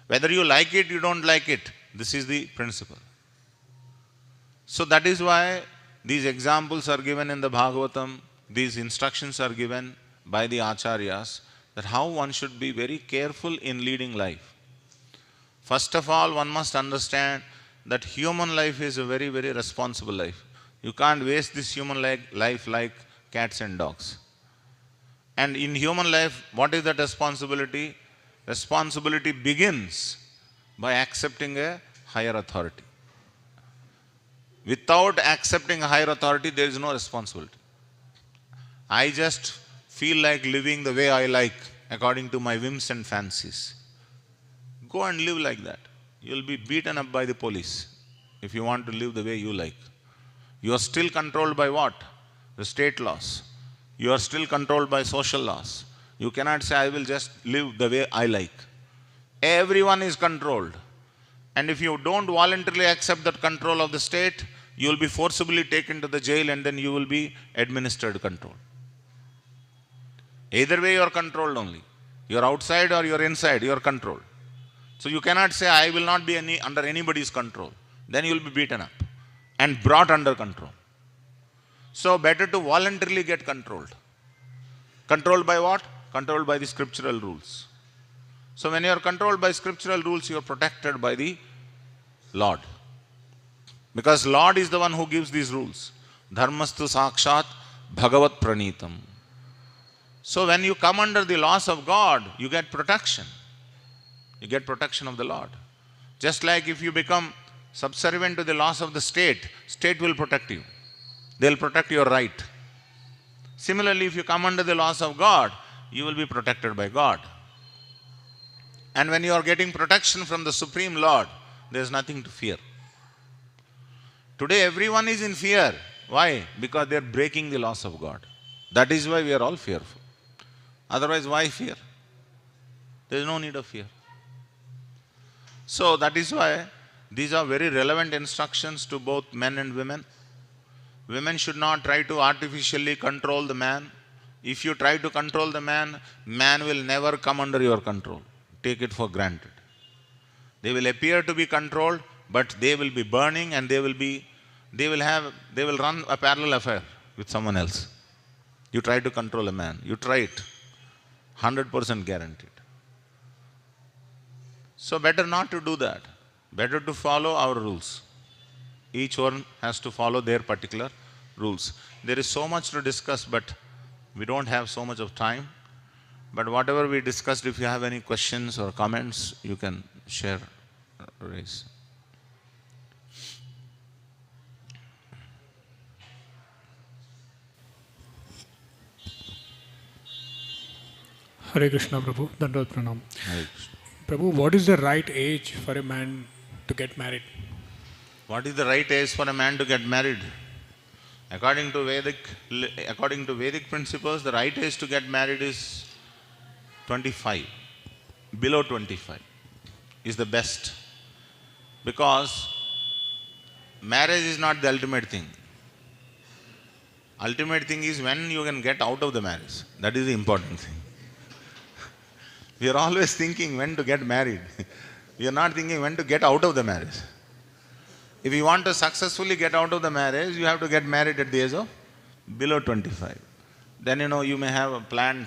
Whether you like it, you don't like it, this is the principle. So that is why these examples are given in the Bhagavatam, these instructions are given by the Acharyas, that how one should be very careful in leading life. First of all, one must understand that human life is a very, very responsible life. You can't waste this human life like cats and dogs. And in human life, what is that responsibility? Responsibility begins by accepting a higher authority. Without accepting a higher authority, there is no responsibility. I just feel like living the way I like, according to my whims and fancies. Go and live like that. You will be beaten up by the police if you want to live the way you like. You are still controlled by what? The state laws. You are still controlled by social laws. You cannot say, I will just live the way I like. Everyone is controlled. And if you don't voluntarily accept that control of the state, you will be forcibly taken to the jail and then you will be administered control. Either way, you are controlled only. You are outside or you are inside, you are controlled. So you cannot say, I will not be under anybody's control. Then you will be beaten up and brought under control. So better to voluntarily get controlled. Controlled by what? Controlled by the scriptural rules. So when you are controlled by scriptural rules, you are protected by the Lord. Because Lord is the one who gives these rules. Dharmastu sakshat bhagavat pranitam. So when you come under the laws of God, you get protection. You get protection of the Lord. Just like if you become subservient to the laws of the state, state will protect you. They'll protect your right. Similarly, if you come under the laws of God, you will be protected by God. And when you are getting protection from the Supreme Lord, there is nothing to fear. Today everyone is in fear. Why? Because they are breaking the laws of God. That is why we are all fearful. Otherwise, why fear? There is no need of fear. So that is why these are very relevant instructions to both men and women. Women should not try to artificially control the man. If you try to control the man, man will never come under your control. Take it for granted. They will appear to be controlled, but they will be burning and they will run a parallel affair with someone else. You try to control a man, you try it, 100% guaranteed. So better not to do that. Better to follow our rules. Each one has to follow their particular rules. There is so much to discuss, but we don't have so much of time. But whatever we discussed, if you have any questions or comments, you can share, raise. Hare Krishna, Prabhu. Dandavad Pranam. Hare Krishna. Prabhu, what is the right age for a man to get married? What is the right age for a man to get married? According to Vedic principles, the right age to get married is 25. Below 25 is the best. Because marriage is not the ultimate thing. Ultimate thing is when you can get out of the marriage. That is the important thing. We are always thinking when to get married. We are not thinking when to get out of the marriage. If you want to successfully get out of the marriage, you have to get married at the age of below 25. Then you may have a planned,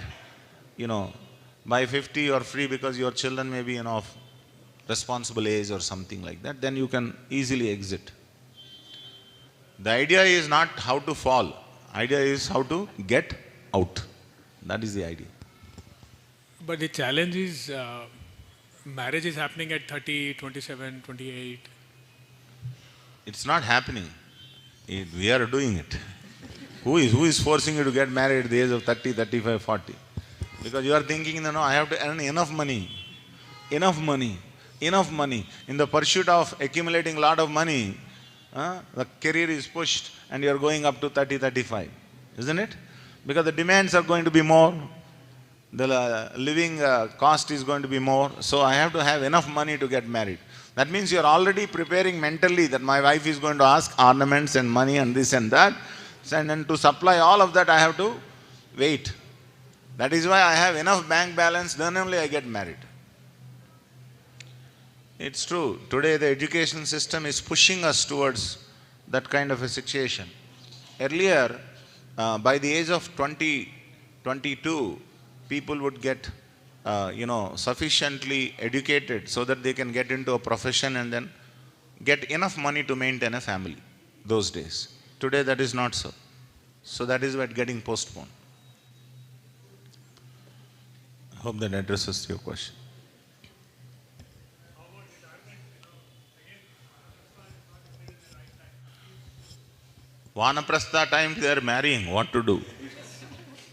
by 50 you are free because your children may be of responsible age or something like that. Then you can easily exit. The idea is not how to fall. Idea is how to get out. That is the idea. But the challenge is marriage is happening at 30, 27, 28. It's not happening. We are doing it. Who is forcing you to get married at the age of 30, 35, 40? Because you are thinking, I have to earn enough money. Enough money. Enough money. In the pursuit of accumulating a lot of money, the career is pushed and you are going up to 30, 35. Isn't it? Because the demands are going to be more. The living cost is going to be more. So I have to have enough money to get married. That means you are already preparing mentally that my wife is going to ask ornaments and money and this and that. And then to supply all of that I have to wait. That is why I have enough bank balance, then only I get married. It's true. Today the education system is pushing us towards that kind of a situation. Earlier, by the age of 20, 22, people would get sufficiently educated so that they can get into a profession and then get enough money to maintain a family those days. Today that is not so. So that is why it's getting postponed. I hope that addresses your question. Vanaprastha time they are marrying, what to do?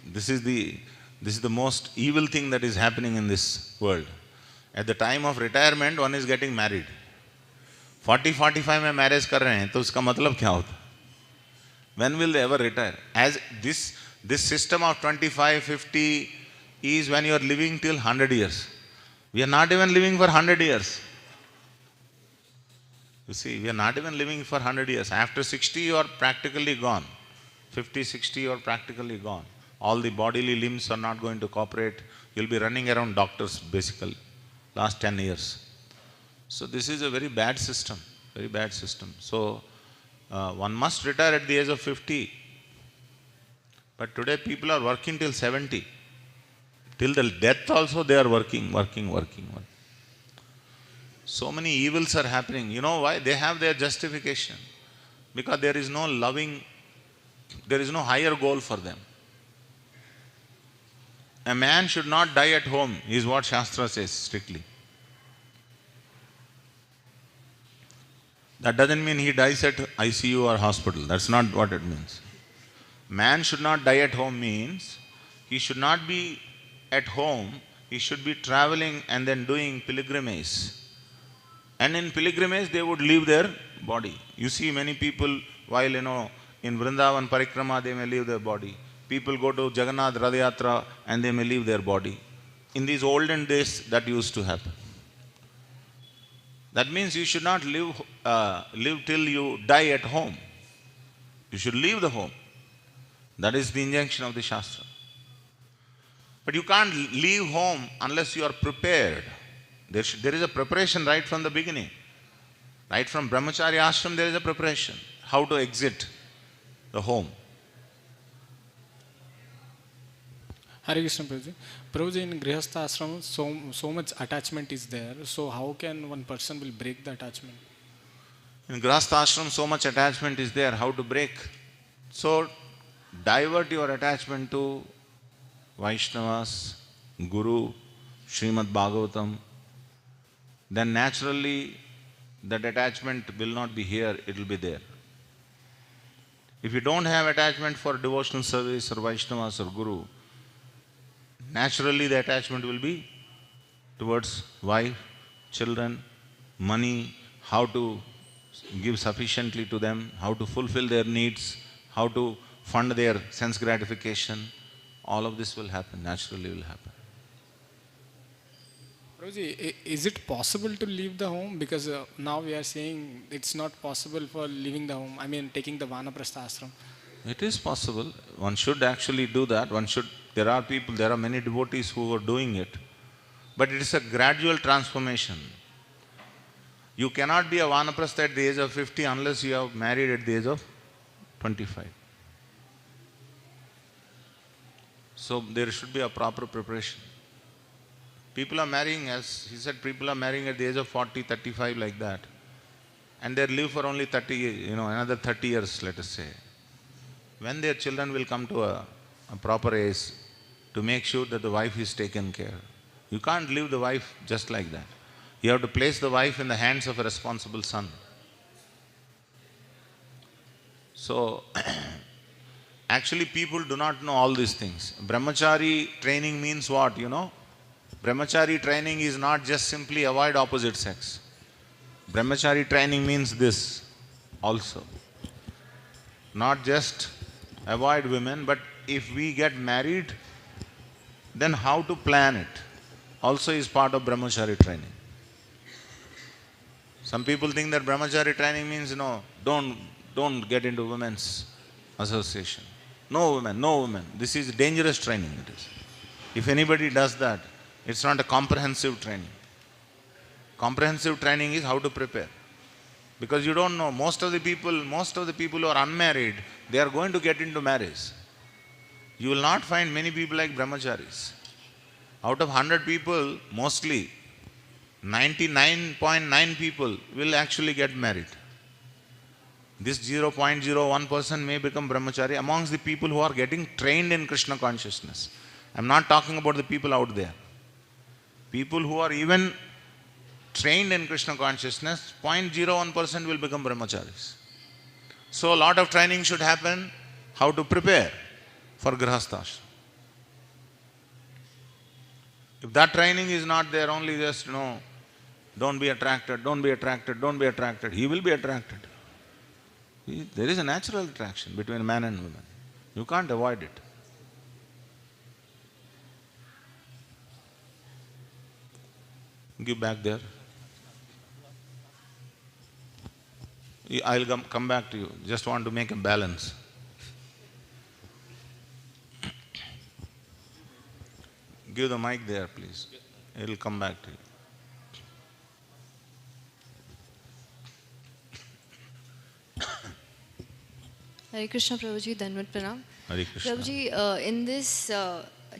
This is the most evil thing that is happening in this world. At the time of retirement, one is getting married. 40-45 में marriage कर रहे हैं, तो उसका मतलब क्या होता? When will they ever retire? As this system of 25-50 is when you are living till 100 years. We are not even living for 100 years. You see, we are not even living for 100 years. After 60, you are practically gone. 50, 60, you are practically gone. All the bodily limbs are not going to cooperate. You'll be running around doctors basically, last 10 years. So this is a very bad system, very bad system. So one must retire at the age of 50. But today people are working till 70. Till the death also they are working. So many evils are happening. You know why? They have their justification. Because there is no higher goal for them. A man should not die at home, is what Shastra says strictly. That doesn't mean he dies at ICU or hospital. That's not what it means. Man should not die at home means he should not be at home, he should be traveling and then doing pilgrimage. And in pilgrimage they would leave their body. You see many people while in Vrindavan Parikrama they may leave their body. People go to Jagannath Radhayatra and they may leave their body. In these olden days that used to happen. That means you should not live till you die at home. You should leave the home. That is the injunction of the Shastra. But you can't leave home unless you are prepared. There is a preparation right from the beginning. Right from Brahmacharya ashram there is a preparation. How to exit the home. Hare Krishna Prabhuji. Prabhuji, in Grihastha ashram, so much attachment is there. So how can one person will break the attachment? In Grihastha ashram, so much attachment is there. How to break? So divert your attachment to Vaishnavas, Guru, Srimad Bhagavatam. Then naturally that attachment will not be here, it will be there. If you don't have attachment for devotional service or Vaishnavas or Guru, naturally the attachment will be towards wife, children, money, how to give sufficiently to them, how to fulfill their needs, how to fund their sense gratification. All of this will happen, naturally will happen. Prabhuji, is it possible to leave the home? Because now we are saying it's not possible for leaving the home. I mean, taking the Vanaprastha ashram. It is possible. One should actually do that. There are many devotees who are doing it. But it is a gradual transformation. You cannot be a Vanaprastha at the age of 50 unless you have married at the age of 25. So there should be a proper preparation. People are marrying, as he said, people are marrying at the age of 40, 35 like that. And they live for only 30, another 30 years, let us say. When their children will come to a proper age, to make sure that the wife is taken care. You can't leave the wife just like that. You have to place the wife in the hands of a responsible son. So, actually people do not know all these things. Brahmachari training means what, Brahmachari training is not just simply avoid opposite sex. Brahmachari training means this also. Not just avoid women, but if we get married, then how to plan it also is part of Brahmachari training. Some people think that Brahmachari training means, don't get into women's association. No women. This is dangerous training, it is. If anybody does that, it's not a comprehensive training. Comprehensive training is how to prepare. Because you don't know, most of the people who are unmarried, they are going to get into marriage. You will not find many people like brahmacharis. Out of 100 people, mostly 99.9 people will actually get married. This 0.01% may become brahmachari amongst the people who are getting trained in Krishna consciousness. I am not talking about the people out there. People who are even trained in Krishna consciousness, 0.01% will become brahmacharis. So a lot of training should happen, how to prepare for grihasthashram. If that training is not there, only just, don't be attracted, don't be attracted, don't be attracted, he will be attracted. There is a natural attraction between man and woman. You can't avoid it. Give back there. I'll come back to you. Just want to make a balance. Give the mic there, please. It will come back to you. Hare Krishna Prabhuji, Dhanvat Pranam. Hare Krishna. Prabhuji, in this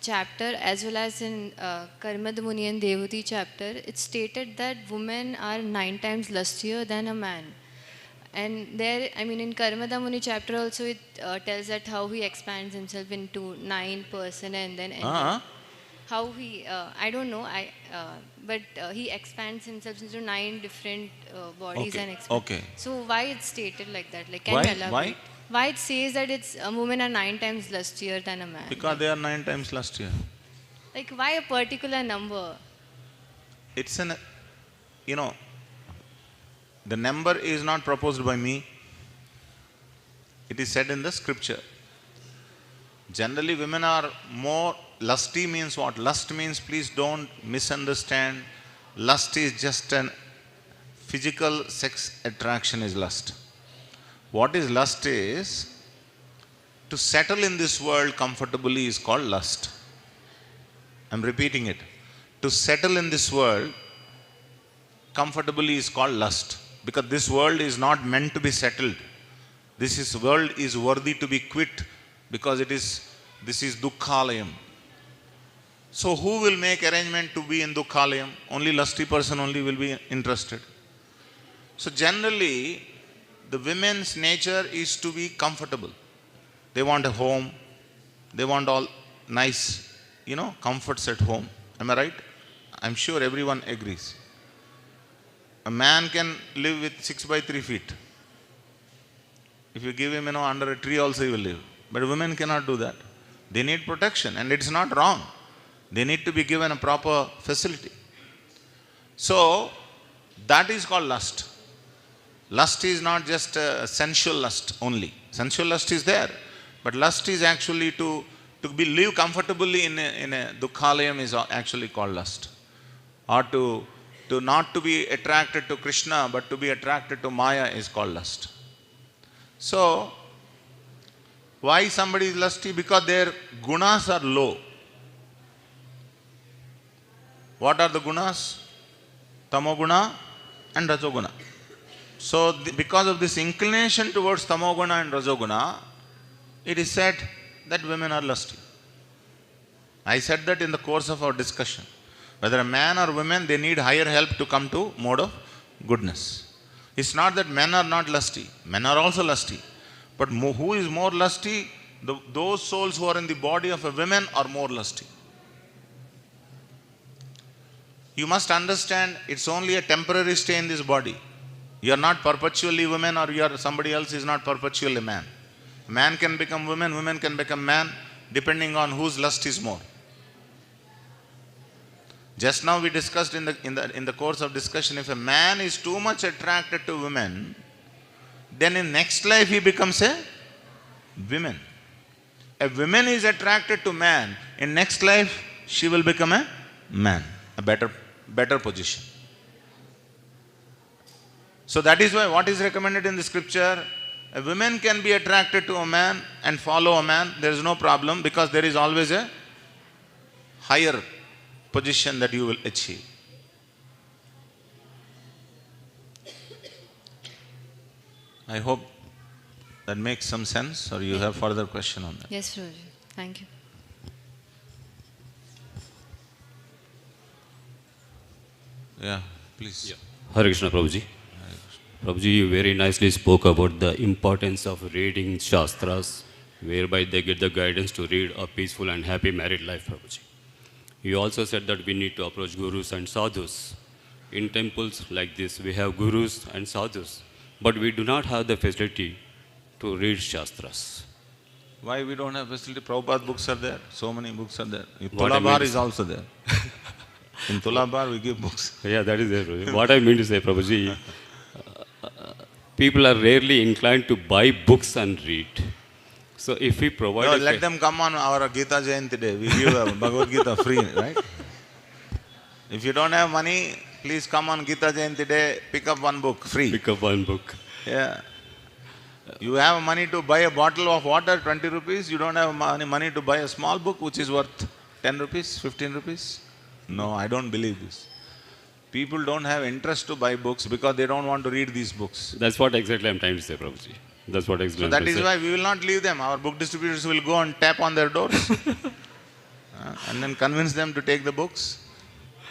chapter as well as in Karmad Muni and Devuti chapter, it's stated that women are 9 times lustier than a man. And there, in Karmada Muni chapter also it tells that how he expands himself into 9 person and then how he, I don't know, but he expands himself into 9 different bodies Okay, and expands. okay. So why it's stated like that? Like, can Why? you Why? elaborate? Why it says that it's women are 9 times lustier than a man? Because they are 9 times lustier. Like, why a particular number? It's an, you know, the number is not proposed by me. It is said in the scripture. Generally, women are more lusty means what? Lust means, please don't misunderstand. Lust is just an physical sex attraction is lust. What is lust is to settle in this world comfortably is called lust. I'm repeating it. To settle in this world comfortably is called lust. Because this world is not meant to be settled. This world is worthy to be quit because this is dukkhalayam. So who will make arrangement to be in dukkhalayam? Only lusty person only will be interested. So generally, the women's nature is to be comfortable. They want a home. They want all nice, comforts at home. Am I right? I'm sure everyone agrees. A man can live with 6 by 3 feet. If you give him, under a tree also he will live. But women cannot do that. They need protection and it's not wrong. They need to be given a proper facility. So, that is called lust. Lust is not just sensual lust only. Sensual lust is there. But lust is actually to live comfortably in a dukkhalayam is actually called lust. Or to not to be attracted to Krishna but to be attracted to Maya is called lust. So, why somebody is lusty? Because their gunas are low. What are the gunas? Tamoguna and Rajoguna. So, because of this inclination towards Tamoguna and Rajoguna, it is said that women are lusty. I said that in the course of our discussion. Whether a man or woman, they need higher help to come to mode of goodness. It's not that men are not lusty. Men are also lusty. But who is more lusty? Those souls who are in the body of a woman are more lusty. You must understand it's only a temporary stay in this body. You are not perpetually woman or somebody else is not perpetually man. Man can become woman, woman can become man, depending on whose lust is more. Just now we discussed in the course of discussion, if a man is too much attracted to women, then in next life he becomes a woman. A woman is attracted to man, in next life she will become a man, a better position. So that is why what is recommended in the scripture, a woman can be attracted to a man and follow a man, there is no problem because there is always a higher position that you will achieve. I hope that makes some sense, or you have further question on that? Yes, Prabhuji. Thank you. Yeah, please. Yeah. Hare Krishna, Prabhuji. Prabhuji, you very nicely spoke about the importance of reading Shastras, whereby they get the guidance to lead a peaceful and happy married life, Prabhuji. You also said that we need to approach gurus and sadhus. In temples like this, we have gurus and sadhus, but we do not have the facility to read Shastras. Why we don't have facility? Prabhupada books are there. So many books are there. What I mean Tulabar to is also there. In Tulabar we give books. Yeah, that is there, Prabhuji. What I mean to say, Prabhuji, people are rarely inclined to buy books and read. So if we provide... No, let them come on our Gita Jayanti day. We give Bhagavad Gita free, right? If you don't have money, please come on Gita Jayanti day, pick up one book, free. Pick up one book. Yeah. You have money to buy a bottle of water, 20 rupees. You don't have money to buy a small book which is worth 10 rupees, 15 rupees. No, I don't believe this. People don't have interest to buy books because they don't want to read these books. That's what exactly I'm trying to say, Prabhuji. That's what exactly So that is why we will not leave them. Our book distributors will go and tap on their doors and then convince them to take the books.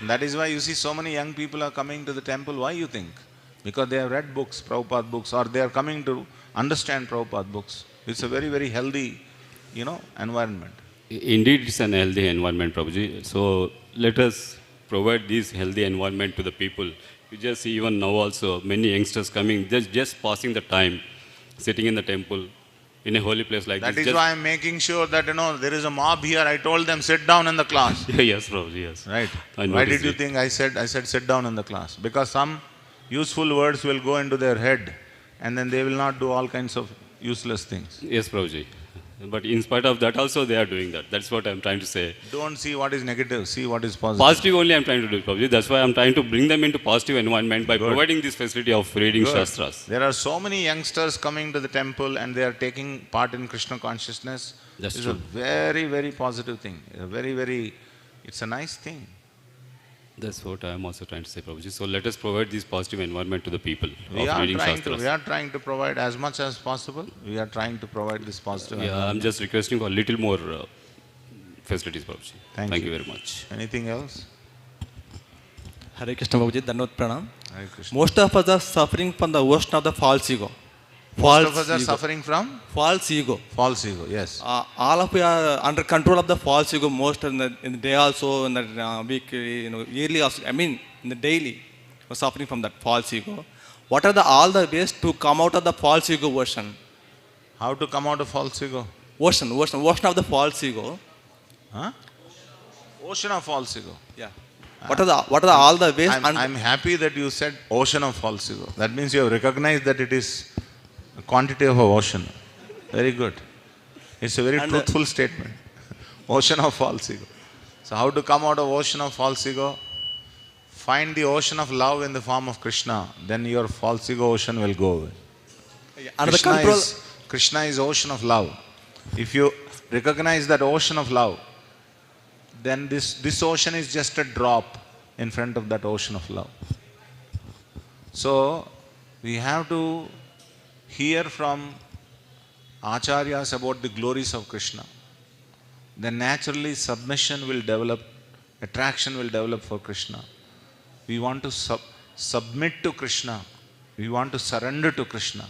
That is why you see so many young people are coming to the temple. Why you think? Because they have read books, Prabhupada books, or they are coming to understand Prabhupada books. It's a very, very healthy, environment. Indeed, it's an healthy environment, Prabhuji. So let us provide this healthy environment to the people. You just see even now also many youngsters coming, just passing the time, sitting in the temple, in a holy place like That this. is why I'm making sure that, there is a mob here. I told them, sit down in the class. Yes, Prabhuji, yes. Right. I Why did noticed you it. think I said sit down in the class? Because some useful words will go into their head and then they will not do all kinds of useless things. Yes, Prabhuji. But in spite of that also they are doing that. That's what I'm trying to say. Don't see what is negative, see what is positive. Positive only I'm trying to do, Prabhuji. That's why I'm trying to bring them into positive environment by providing this facility of reading Good. Shastras. There are so many youngsters coming to the temple and they are taking part in Krishna consciousness. That's It's true. a very, very positive thing. It's a nice thing. That's what I'm also trying to say, Prabhuji. So let us provide this positive environment to the people We of are reading trying Shastras. to provide as much as possible. We are trying to provide this positive Yeah, I'm environment. just requesting for a little more facilities, Prabhuji. Thank you you. very much. Anything else? Hare Krishna Babuji, Dhanavad Pranam. Hare Krishna. Most of us are suffering from the ocean of the false ego. Most of us are suffering from False ego. false ego, yes. All of we are under control of the false ego most in the day also, in the week, yearly also, in the daily, we're suffering from that false ego. What are all the ways to come out of the false ego ocean? How to come out of false ego? Ocean of the false ego. Huh? Ocean of false ego. Yeah. What are all the ways? I'm happy that you said ocean of false ego. That means you have recognized that it is a quantity of a ocean. Very good. It's a very truthful statement. Ocean of false ego. So how to come out of ocean of false ego? Find the ocean of love in the form of Krishna. Then your false ego ocean will go away. Under the control. Krishna is ocean of love. If you recognize that ocean of love, then this ocean is just a drop in front of that ocean of love. So, we have to hear from acharyas about the glories of Krishna. Then naturally submission will develop, attraction will develop for Krishna. We want to submit to Krishna. We want to surrender to Krishna.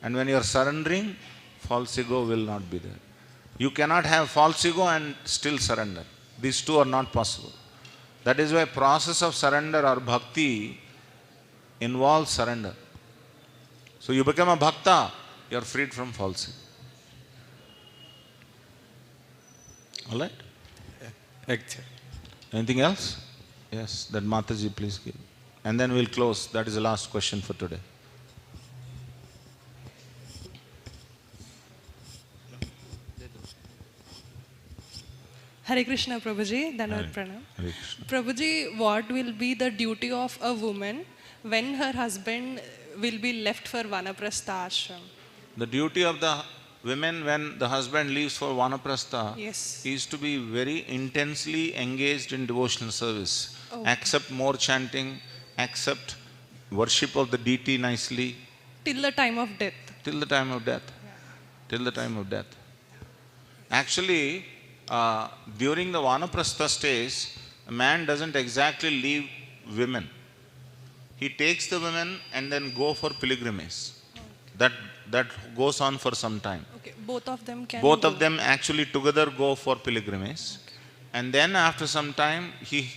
And when you are surrendering, false ego will not be there. You cannot have false ego and still surrender. These two are not possible. That is why process of surrender or bhakti involves surrender. So you become a bhakta, you are freed from false ego. All right? Anything else? Yes, that Mataji please give. And then we'll close. That is the last question for today. Hare Krishna Prabhuji, Dhanavad Pranam. Hare Krishna. Prabhuji, what will be the duty of a woman when her husband will be left for Vanaprastha ashram? The duty of the women when the husband leaves for Vanaprastha Yes. is to be very intensely engaged in devotional service. Accept more chanting, accept worship of the deity nicely. Till the time of death. Till the time of death. Till the time of death. Actually, during the Vanaprastha stage, a man doesn't exactly leave women. He takes the women and then go for pilgrimage. That goes on for some time. Okay, both of them can Both go. of them actually together go for pilgrimage. And then after some time, he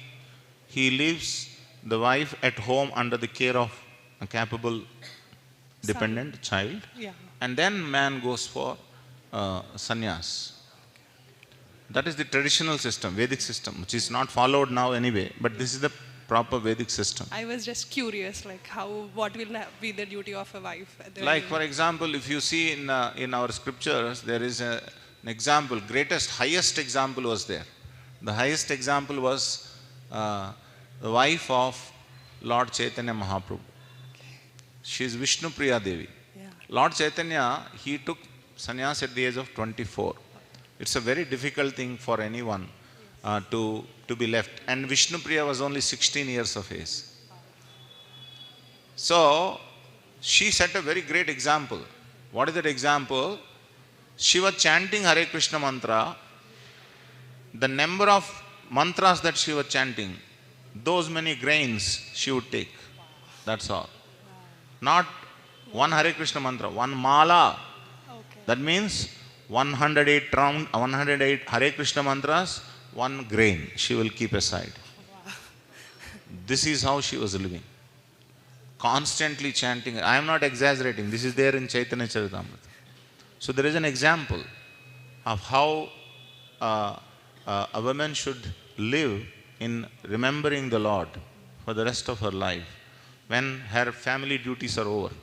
leaves the wife at home under the care of a capable dependent child. Yeah. And then man goes for sannyas. That is the traditional system, Vedic system, which is not followed now anyway, but this is the proper Vedic system. I was just curious, like what will be the duty of a wife? at the Like end? for example, if you see in our scriptures, there is an example, highest example was there. The highest example was the wife of Lord Chaitanya Mahaprabhu. She is Vishnu Priya Devi. Yeah. Lord Chaitanya, he took sannyas at the age of 24. It's a very difficult thing for anyone to be left. And Vishnu Priya was only 16 years of age. So, she set a very great example. What is that example? She was chanting Hare Krishna mantra. The number of mantras that she was chanting, those many grains she would take. That's all. Not one Hare Krishna mantra, one mala. Okay. That means 108 round, 108 Hare Krishna mantras, one grain she will keep aside. This is how she was living. Constantly chanting. I am not exaggerating. This is there in Chaitanya Charitamrita. So there is an example of how a woman should live in remembering the Lord for the rest of her life when her family duties are over.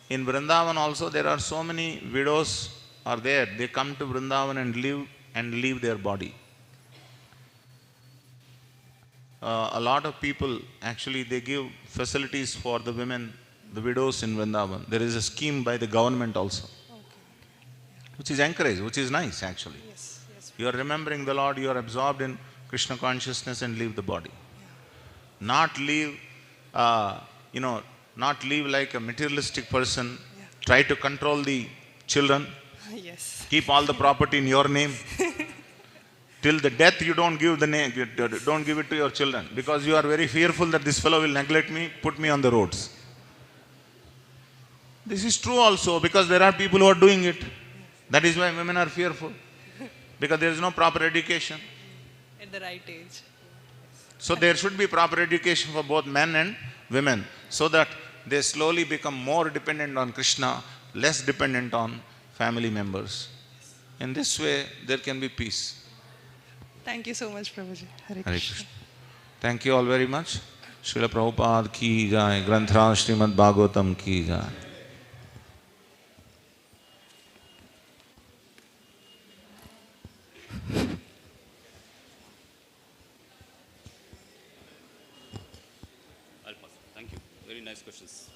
In Vrindavan also there are so many widows are there. They come to Vrindavan and live and leave their body. A lot of people actually they give facilities for the women, the widows in Vrindavan. There is a scheme by the government also, which is encouraged, which is nice actually. You are remembering the Lord, you are absorbed in Krishna consciousness and leave the body. Not live, not live like a materialistic person, try to control the children, Yes. keep all the property in your name. Till the death you don't give the name, don't give it to your children because you are very fearful that this fellow will neglect me, put me on the roads. This is true also because there are people who are doing it. That is why women are fearful because there is no proper education. At the right age. So there should be proper education for both men and women so that they slowly become more dependent on Krishna, less dependent on family members. In this way there can be peace. Thank you so much, Prabhuji. Hare Hare Krishna. Krishna. Thank you all very much. Srila Prabhupada ki jai, Granthra Srimad Bhagavatam ki jai. I'll pass. Thank you. Very nice questions.